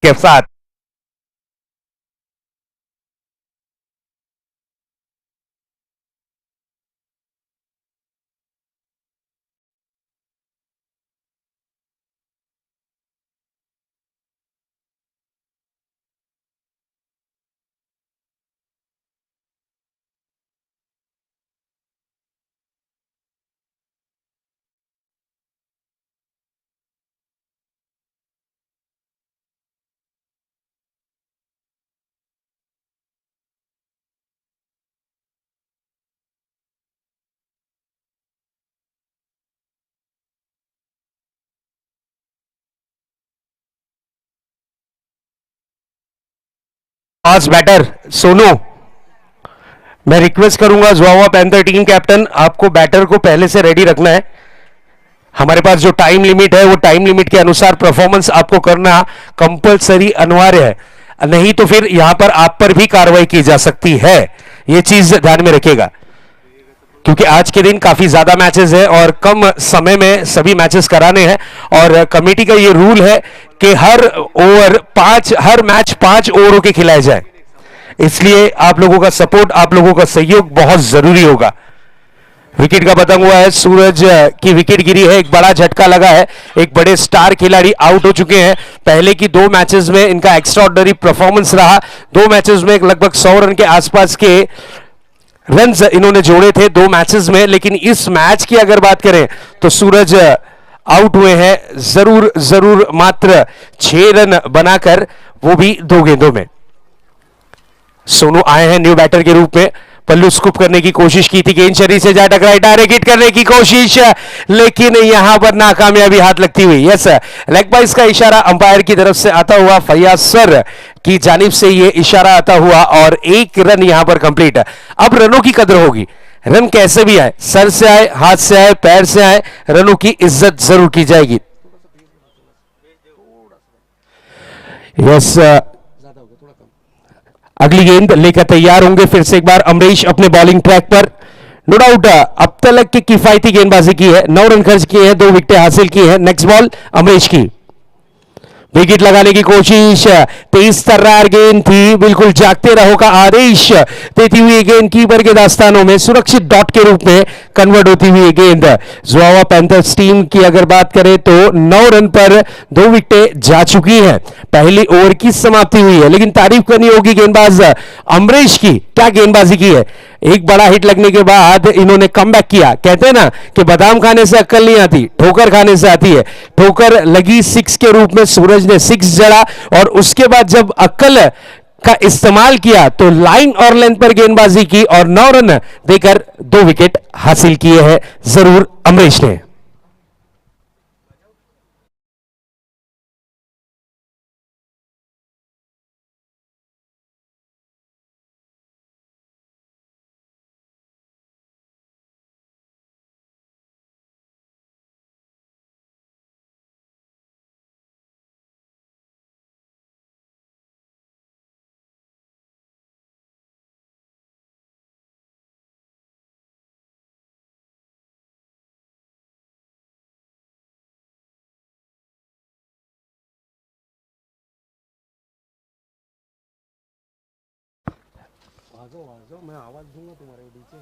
के साथ। आज बैटर सोनू, मैं रिक्वेस्ट करूंगा जोवा पैंथर टीम कैप्टन, आपको बैटर को पहले से रेडी रखना है। हमारे पास जो टाइम लिमिट है वो टाइम लिमिट के अनुसार परफॉर्मेंस आपको करना कंपलसरी अनिवार्य है, नहीं तो फिर यहां पर आप पर भी कार्रवाई की जा सकती है। ये चीज ध्यान में रखिएगा, क्योंकि आज के दिन काफी ज्यादा मैचेस है और कम समय में सभी मैचेस कराने हैं, और कमेटी का ये रूल है कि हर मैच 5 ओवरों के खिलाए जाए, इसलिए आप लोगों का सपोर्ट, आप लोगों का सहयोग बहुत जरूरी होगा। विकेट का पतंग हुआ है, सूरज की विकेट गिरी है, एक बड़ा झटका लगा है, एक बड़े स्टार खिलाड़ी आउट हो चुके हैं। पहले की 2 मैचेस में इनका एक्स्ट्राऑर्डिनरी परफॉर्मेंस रहा, 2 मैचेस में लगभग 100 रन के आसपास के रन्स इन्होंने जोड़े थे 2 मैचेस में, लेकिन इस मैच की अगर बात करें तो सूरज आउट हुए हैं जरूर जरूर मात्र 6 रन बनाकर, वो भी 2 गेंदों में। सोनू आए हैं न्यू बैटर के रूप में, पल्लू स्कूप करने की कोशिश की थी, गेंद शरीर से जा टकराई, डायरेक्ट हिट करने की कोशिश, लेकिन यहां पर नाकामयाबी हाथ लगती हुई। यस, लेग बाइस का इशारा अंपायर की तरफ से आता हुआ, फैयाज सर की जानिब से यह इशारा आता हुआ और 1 रन यहां पर कंप्लीट। अब रनों की कदर होगी, रन कैसे भी आए, सर से आए, हाथ से आए, पैर से आए, रनों की इज्जत जरूर की जाएगी। यस, अगली गेंद लेकर तैयार होंगे फिर से एक बार अमरीश अपने बॉलिंग ट्रैक पर। नो डाउट अब तक की किफायती गेंदबाजी की है, 9 रन खर्च किए हैं, 2 विकेटें हासिल की है। नेक्स्ट बॉल अमरीश की, विकेट लगाने की कोशिश, तेज तर्रार गेंद थी, बिल्कुल जागते रहो का आदेश देती हुई गेंद कीपर के दास्तानों में सुरक्षित डॉट के रूप में कन्वर्ट होती हुई गेंद। जोवा पैंथर्स टीम की अगर बात करें तो 9 रन पर 2 विकेटें जा चुकी हैं, पहली ओवर की समाप्ति हुई है, लेकिन तारीफ करनी होगी गेंदबाज अमरीश की, क्या गेंदबाजी की है। एक बड़ा हिट लगने के बाद इन्होंने कमबैक किया, कहते हैं ना कि बादाम खाने से अक्ल नहीं आती, ठोकर खाने से आती है। ठोकर लगी 6 के रूप में, सूरज ने 6 जड़ा, और उसके बाद जब अक्ल का इस्तेमाल किया तो लाइन और लेंथ पर गेंदबाजी की और 9 रन देकर 2 विकेट हासिल किए हैं जरूर अमरीश ने। मैं आवाज दूंगा तुम्हारे नीचे।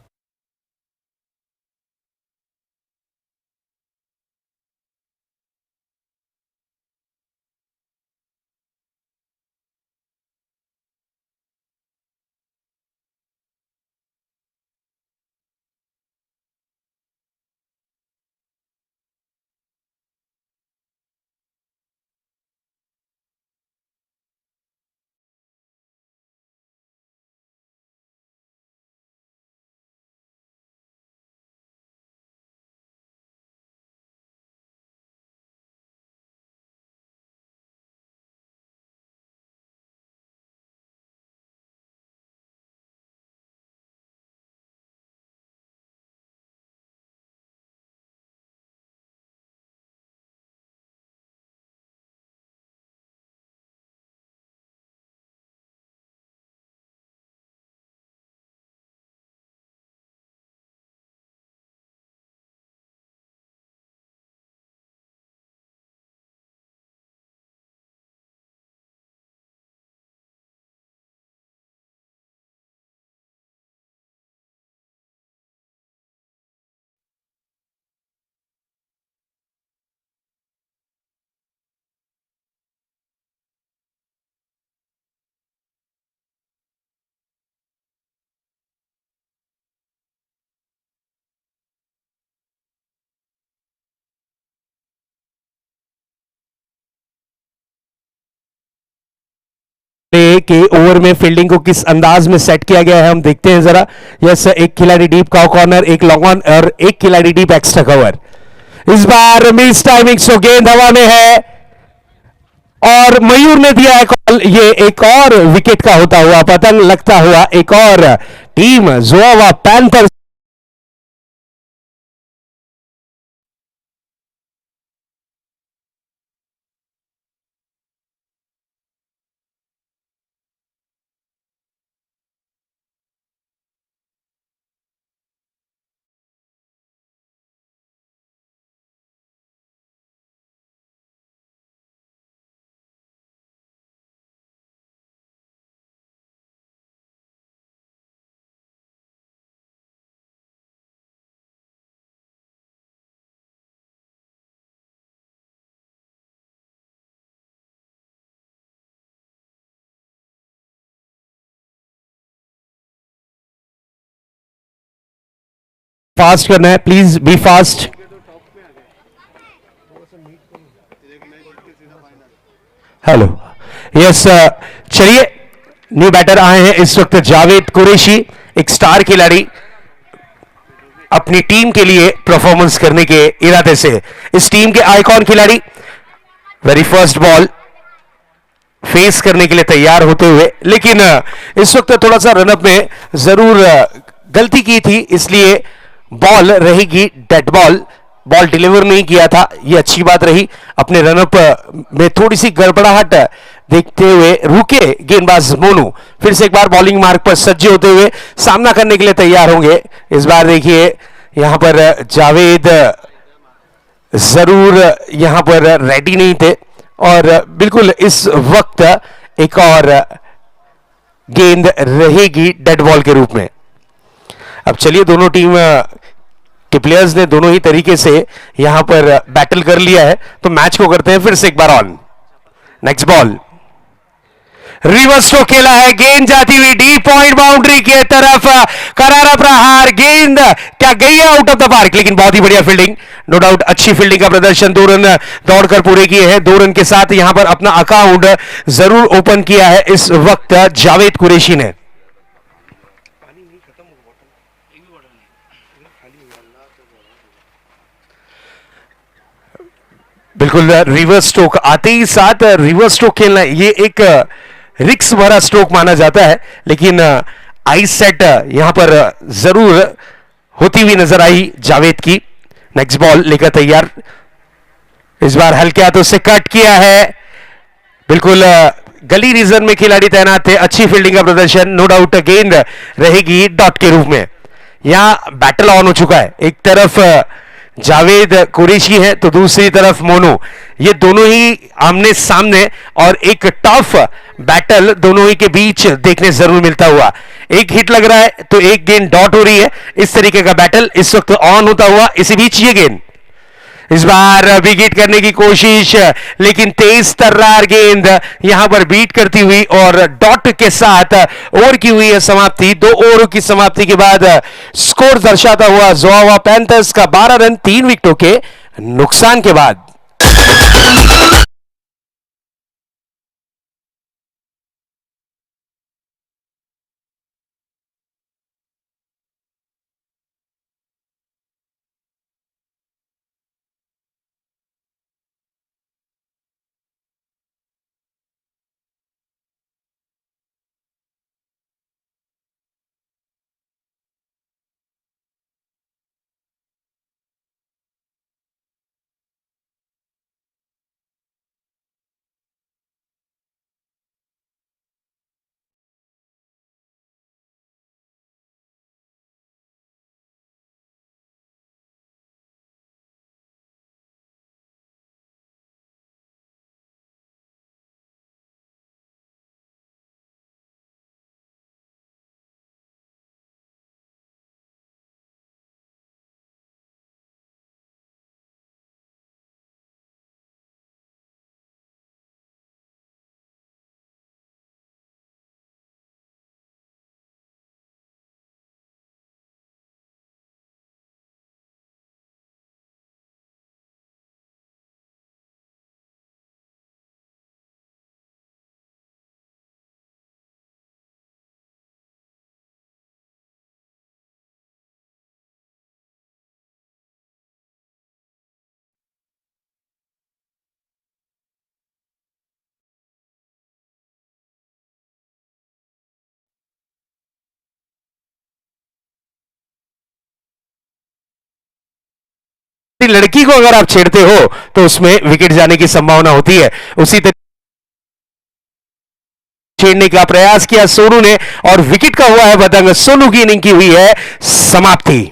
के ओवर में फील्डिंग को किस अंदाज में सेट किया गया है हम देखते हैं जरा। यस, एक खिलाड़ी डीप काउ कॉर्नर, एक लॉन्ग ऑन और एक खिलाड़ी डीप एक्स्ट्रा कवर। इस बार मिस टाइमिंग, सो गेंद हवा में है और मयूर ने दिया है कॉल। ये एक और विकेट का होता हुआ पतंग लगता हुआ एक और टीम जोआवा पैंथर्स फास्ट करना है, please be fast. Hello, yes, चलिए न्यू बैटर आए हैं इस वक्त जावेद कुरैशी, एक स्टार खिलाड़ी अपनी टीम के लिए परफॉर्मेंस करने के इरादे से, इस टीम के आइकॉन खिलाड़ी वेरी फर्स्ट बॉल फेस करने के लिए तैयार होते हुए, लेकिन इस वक्त थोड़ा सा रनअप में जरूर गलती की थी, इसलिए बॉल रहेगी डेड बॉल। बॉल डिलीवर नहीं किया था, ये अच्छी बात रही। अपने रनअप में थोड़ी सी गड़बड़ाहट देखते हुए रुके गेंदबाज मोनू फिर से एक बार बॉलिंग मार्ग पर सज्ज होते हुए सामना करने के लिए तैयार होंगे। इस बार देखिए यहां पर जावेद जरूर यहां पर रेडी नहीं थे और बिल्कुल इस वक्त एक और गेंद रहेगी डेड बॉल के रूप में। अब चलिए, दोनों टीम के प्लेयर्स ने दोनों ही तरीके से यहां पर बैटल कर लिया है, तो मैच को करते हैं फिर से एक बार on. Next ball, reverse stroke खेला है, गेंद जाती हुई डीप पॉइंट बाउंड्री की तरफ, करारा प्रहार, गेंद क्या गई है आउट ऑफ द पार्क, लेकिन बहुत ही बढ़िया फील्डिंग, नो डाउट अच्छी फील्डिंग का प्रदर्शन। 2 रन दौड़कर पूरे किए हैं, 2 रन के साथ यहां पर अपना अकाउंट जरूर ओपन किया है इस वक्त जावेद कुरैशी ने। बिल्कुल रिवर्स स्ट्रोक आते ही साथ रिवर्स स्ट्रोक खेलना, ये एक रिक्स भरा स्ट्रोक माना जाता है, लेकिन आई सेट यहां पर जरूर होती हुई नजर आई जावेद की। नेक्स्ट बॉल लेकर तैयार, इस बार हल्के हाथों से कट किया है, बिल्कुल गली रीजन में खिलाड़ी तैनात थे, अच्छी फील्डिंग का प्रदर्शन, नो डाउट गेंद रहेगी डॉट के रूप में। यहां बैटल ऑन हो चुका है, एक तरफ जावेद कुरैशी है तो दूसरी तरफ मोनू, ये दोनों ही आमने सामने और एक टफ बैटल दोनों ही के बीच देखने जरूर मिलता हुआ। एक हिट लग रहा है तो एक गेंद डॉट हो रही है, इस तरीके का बैटल इस वक्त ऑन होता हुआ। इसी बीच ये गेंद इस बार विकेट करने की कोशिश, लेकिन तेज तर्रार गेंद यहां पर बीट करती हुई और डॉट के साथ ओवर की हुई है समाप्ति। 2 ओवरों की समाप्ति के बाद स्कोर दर्शाता हुआ जोआवा पैंथर्स का 12 रन 3 विकेटों के नुकसान के बाद। लड़की को अगर आप छेड़ते हो तो उसमें विकेट जाने की संभावना होती है। उसी तरह छेड़ने का प्रयास किया सोनू ने और विकेट का हुआ है बदंग। सोनू की इनिंग की हुई है समाप्ति।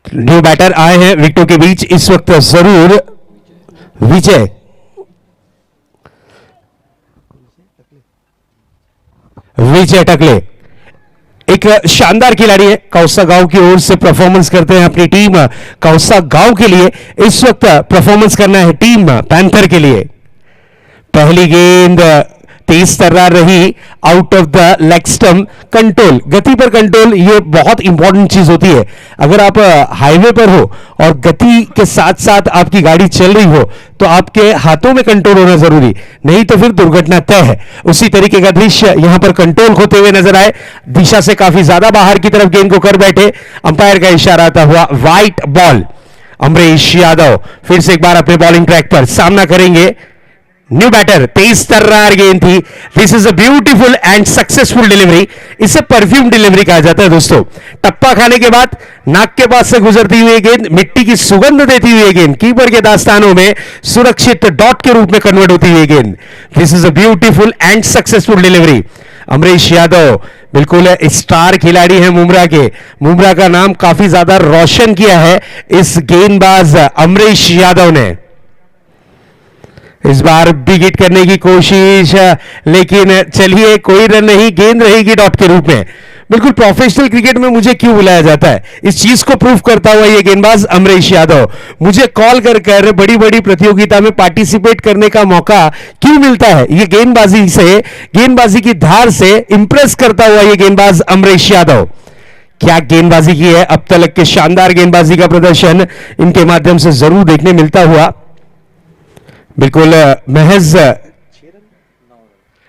न्यू बैटर आए हैं विकेटों के बीच इस वक्त जरूर विजय विजय टकले एक शानदार खिलाड़ी है। कौसा गांव की ओर से परफॉर्मेंस करते हैं अपनी टीम कौसा गांव के लिए। इस वक्त परफॉर्मेंस करना है टीम पैंथर के लिए। पहली गेंद तेज तर्रार रही out of the leg stump. Control, गति पर कंट्रोल, ये बहुत इंपॉर्टेंट चीज होती है। अगर आप हाईवे पर हो और गति के साथ साथ आपकी गाड़ी चल रही हो तो आपके हाथों में कंट्रोल होना जरूरी, नहीं तो फिर दुर्घटना तय है। उसी तरीके का दृश्य यहां पर कंट्रोल होते हुए नजर आए। दिशा से काफी ज्यादा बाहर की तरफ गेंद को कर बैठे। अंपायर का इशारा आता हुआ वाइट बॉल। अमरीश यादव फिर से एक बार अपने बॉलिंग ट्रैक पर सामना करेंगे। न्यू बैटर, तेज तर्रार गेंद थी। This is a beautiful and successful delivery. इसे परफ्यूम डिलीवरी कहा जाता है दोस्तों। टप्पा खाने के बाद नाक के पास से गुजरती हुई गेंद, मिट्टी की सुगंध देती हुई गेंद कीपर के दास्तानों में सुरक्षित डॉट के रूप में कन्वर्ट होती हुई गेंद। This is a beautiful and successful delivery. Amrish Yadav बिल्कुल स्टार खिलाड़ी हैं मुमरा के। मुमरा का नाम काफी ज्यादा रोशन किया है इस गेंदबाज अमरीश यादव ने। इस बार बिग हिट करने की कोशिश, लेकिन चलिए कोई रन नहीं, गेंद रहेगी डॉट के रूप में। बिल्कुल प्रोफेशनल क्रिकेट में मुझे क्यों बुलाया जाता है, इस चीज को प्रूव करता हुआ ये गेंदबाज अमरीश यादव। मुझे कॉल कर बड़ी बड़ी प्रतियोगिता में पार्टिसिपेट करने का मौका क्यों मिलता है, ये गेंदबाजी से, गेंदबाजी की धार से इंप्रेस करता हुआ ये गेंदबाज अमरीश यादव। क्या गेंदबाजी की है अब तक के, शानदार गेंदबाजी का प्रदर्शन इनके माध्यम से जरूर देखने मिलता हुआ। बिल्कुल महज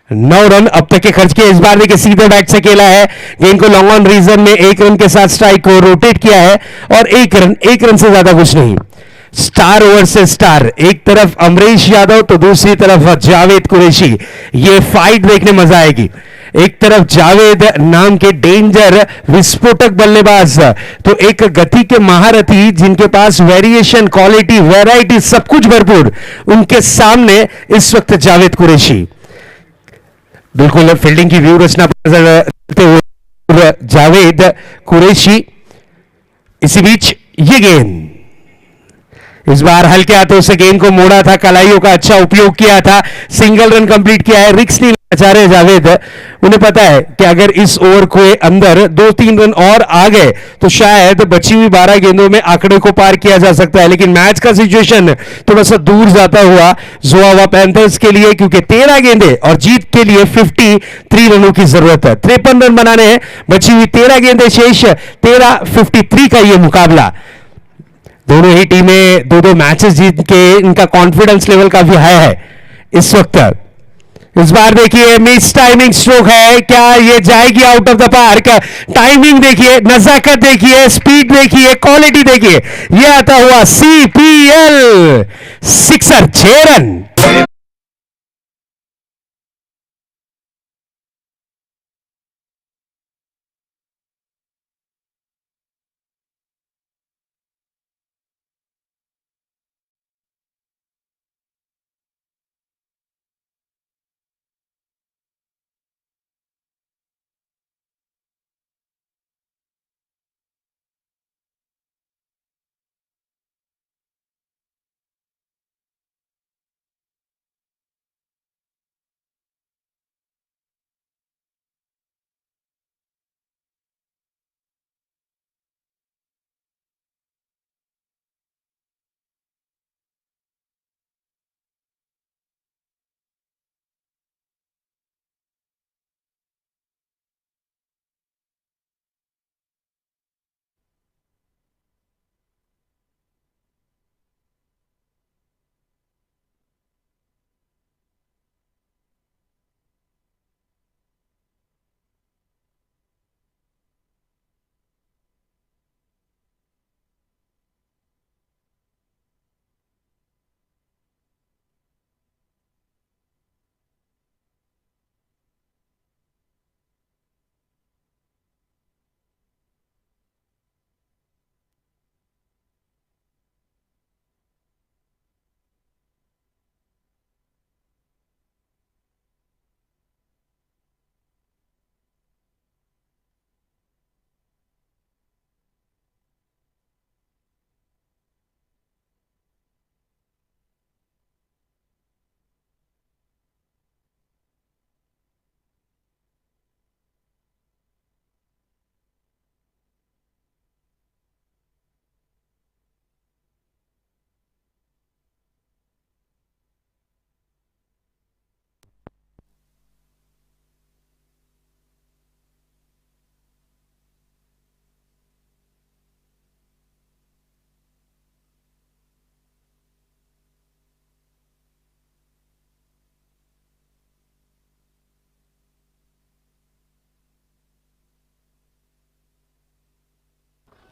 9 रन अब तक के खर्च किए। इस बार देखिए सीधे बैट से खेला है, गेंद को लॉन्ग ऑन रीजन में 1 रन के साथ स्ट्राइक को रोटेट किया है और 1 रन से ज्यादा कुछ नहीं। स्टार ओवर से स्टार, एक तरफ अमरीश यादव तो दूसरी तरफ जावेद कुरैशी। ये फाइट देखने मजा आएगी। एक तरफ जावेद नाम के डेंजर विस्फोटक बल्लेबाज, तो एक गति के महारथी जिनके पास वेरिएशन, क्वालिटी, वैरायटी सब कुछ भरपूर, उनके सामने इस वक्त जावेद कुरैशी। बिल्कुल फील्डिंग की व्यू रचना करते हुए जावेद कुरैशी। इसी बीच ये गेंद इस बार हल्के हाथों से गेंद को मोड़ा था, कलाइयों का अच्छा उपयोग किया था, सिंगल रन कंप्लीट किया है। रिक्स नहीं लेना चाह रहे जावेद, उन्हें पता है कि अगर इस ओवर के अंदर 2-3 रन और आ गए तो शायद बची हुई 12 गेंदों में आंकड़े को पार किया जा सकता है। लेकिन मैच का सिचुएशन थोड़ा सा दूर जाता हुआ जुआ हुआ पैंथर्स के लिए, क्योंकि 13 गेंदें और जीत के लिए 53 रनों की जरूरत है। 53 रन बनाने हैं, बची हुई 13 गेंदें शेष, 53 का यह मुकाबला। दोनों ही टीमें 2-2 मैचेस जीत के इनका कॉन्फिडेंस लेवल काफी हाई है इस वक्त। इस बार देखिए मिस टाइमिंग स्ट्रोक है, क्या ये जाएगी out of the park. Timing देखिए, नजाकत देखिए, स्पीड देखिए, क्वालिटी देखिए, ये आता हुआ CPL sixer, 6 run.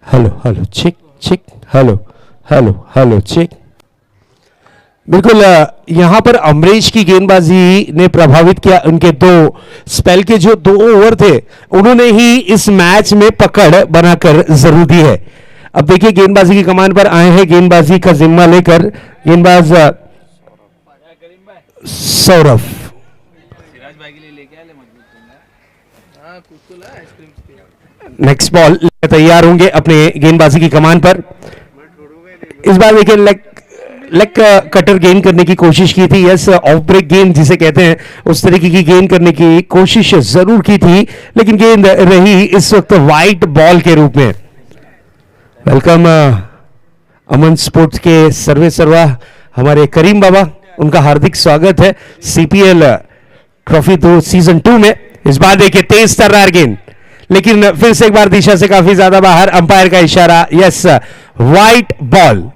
Hello hello check check hello hello hello check. बिल्कुल यहां पर अमरीश की गेंदबाजी ने प्रभावित किया। उनके दो स्पेल के जो 2 ओवर थे उन्होंने ही इस मैच में पकड़ बनाकर जरूर दी है। अब देखिए गेंदबाजी की कमान पर आए हैं गेंदबाजी का जिम्मा लेकर गेंदबाज सौरभ। सिराज भाई के लिए लेके आए ले मजबूत दूंगा। हाँ कुछ तो ला आइसक्रीम। नेक्स्ट बॉल तैयार होंगे अपने गेंदबाजी की कमान पर। इस बार देखिए लेग लेग कटर गेंद करने की कोशिश की थी। यस ऑफ ब्रेक गेंद जिसे कहते हैं उस तरीके की गेंद करने की कोशिश जरूर की थी लेकिन गेंद रही इस वक्त वाइट बॉल के रूप में। वेलकम अमन स्पोर्ट्स के सर्वे सर्वा हमारे करीम बाबा, उनका हार्दिक स्वागत है सीपीएल ट्रॉफी 2 सीजन 2 में। इस बार देखिए तेज तर्रार गेंद लेकिन फिर से एक बार दिशा से काफी ज्यादा बाहर। अंपायर का इशारा, यस वाइट बॉल।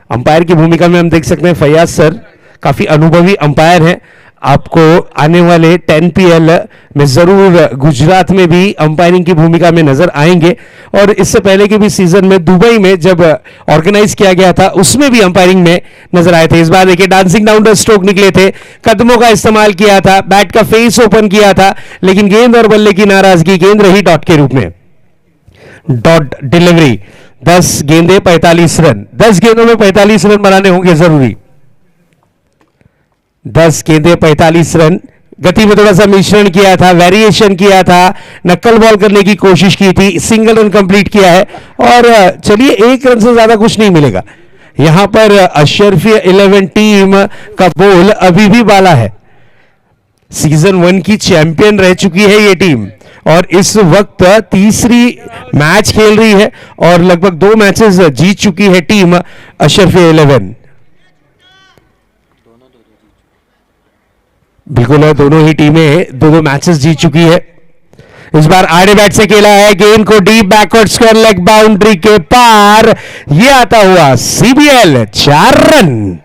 अंपायर की भूमिका में हम देख सकते हैं फैयाज सर काफी अनुभवी अंपायर हैं। आपको आने वाले 10 PL में जरूर गुजरात में भी अंपायरिंग की भूमिका में नजर आएंगे और इससे पहले के भी सीजन में दुबई में जब ऑर्गेनाइज किया गया था उसमें भी अंपायरिंग में नजर आए थे। इस बार देखिए डांसिंग डाउन द स्ट्रोक निकले थे, कदमों का इस्तेमाल किया था, बैट का फेस ओपन किया था लेकिन गेंद और बल्ले की नाराजगी, गेंद रही डॉट के रूप में। डॉट डिलीवरी 10 गेंदे 45 रन, 10 गेंदों में 45 रन बनाने होंगे जरूरी। 10 गेंदे 45 रन। गति में थोड़ा सा मिश्रण किया था, वेरिएशन किया था, नक्कल बॉल करने की कोशिश की थी, सिंगल रन कंप्लीट किया है और चलिए 1 रन से ज्यादा कुछ नहीं मिलेगा। यहां पर अशरफी 11 टीम का बोल अभी भी बाला है। सीजन 1 की चैंपियन रह चुकी है ये टीम और इस वक्त तीसरी मैच खेल रही है और लगभग 2 मैचेस जीत चुकी है टीम अशरफी 11। बिल्कुल है, दोनों ही टीमें 2-2 मैचेस जीत चुकी है। इस बार आड़े बैट से खेला है, गेंद को deep backward square leg boundary के पार, ये आता हुआ सीबीएल 4 रन।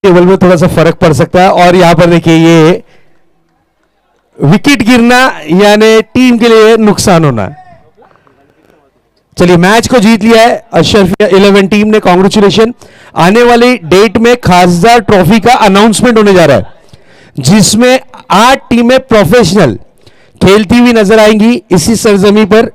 टेबल में थोड़ा सा फर्क पड़ सकता है। और यहां पर देखिए ये विकेट गिरना यानी टीम के लिए नुकसान होना। चलिए मैच को जीत लिया है अशरफिया 11 टीम ने, कांग्रेचुलेशन। आने वाली डेट में खासदार ट्रॉफी का अनाउंसमेंट होने जा रहा है जिसमें 8 टीमें प्रोफेशनल खेलती हुई नजर आएंगी इसी सरजमी पर।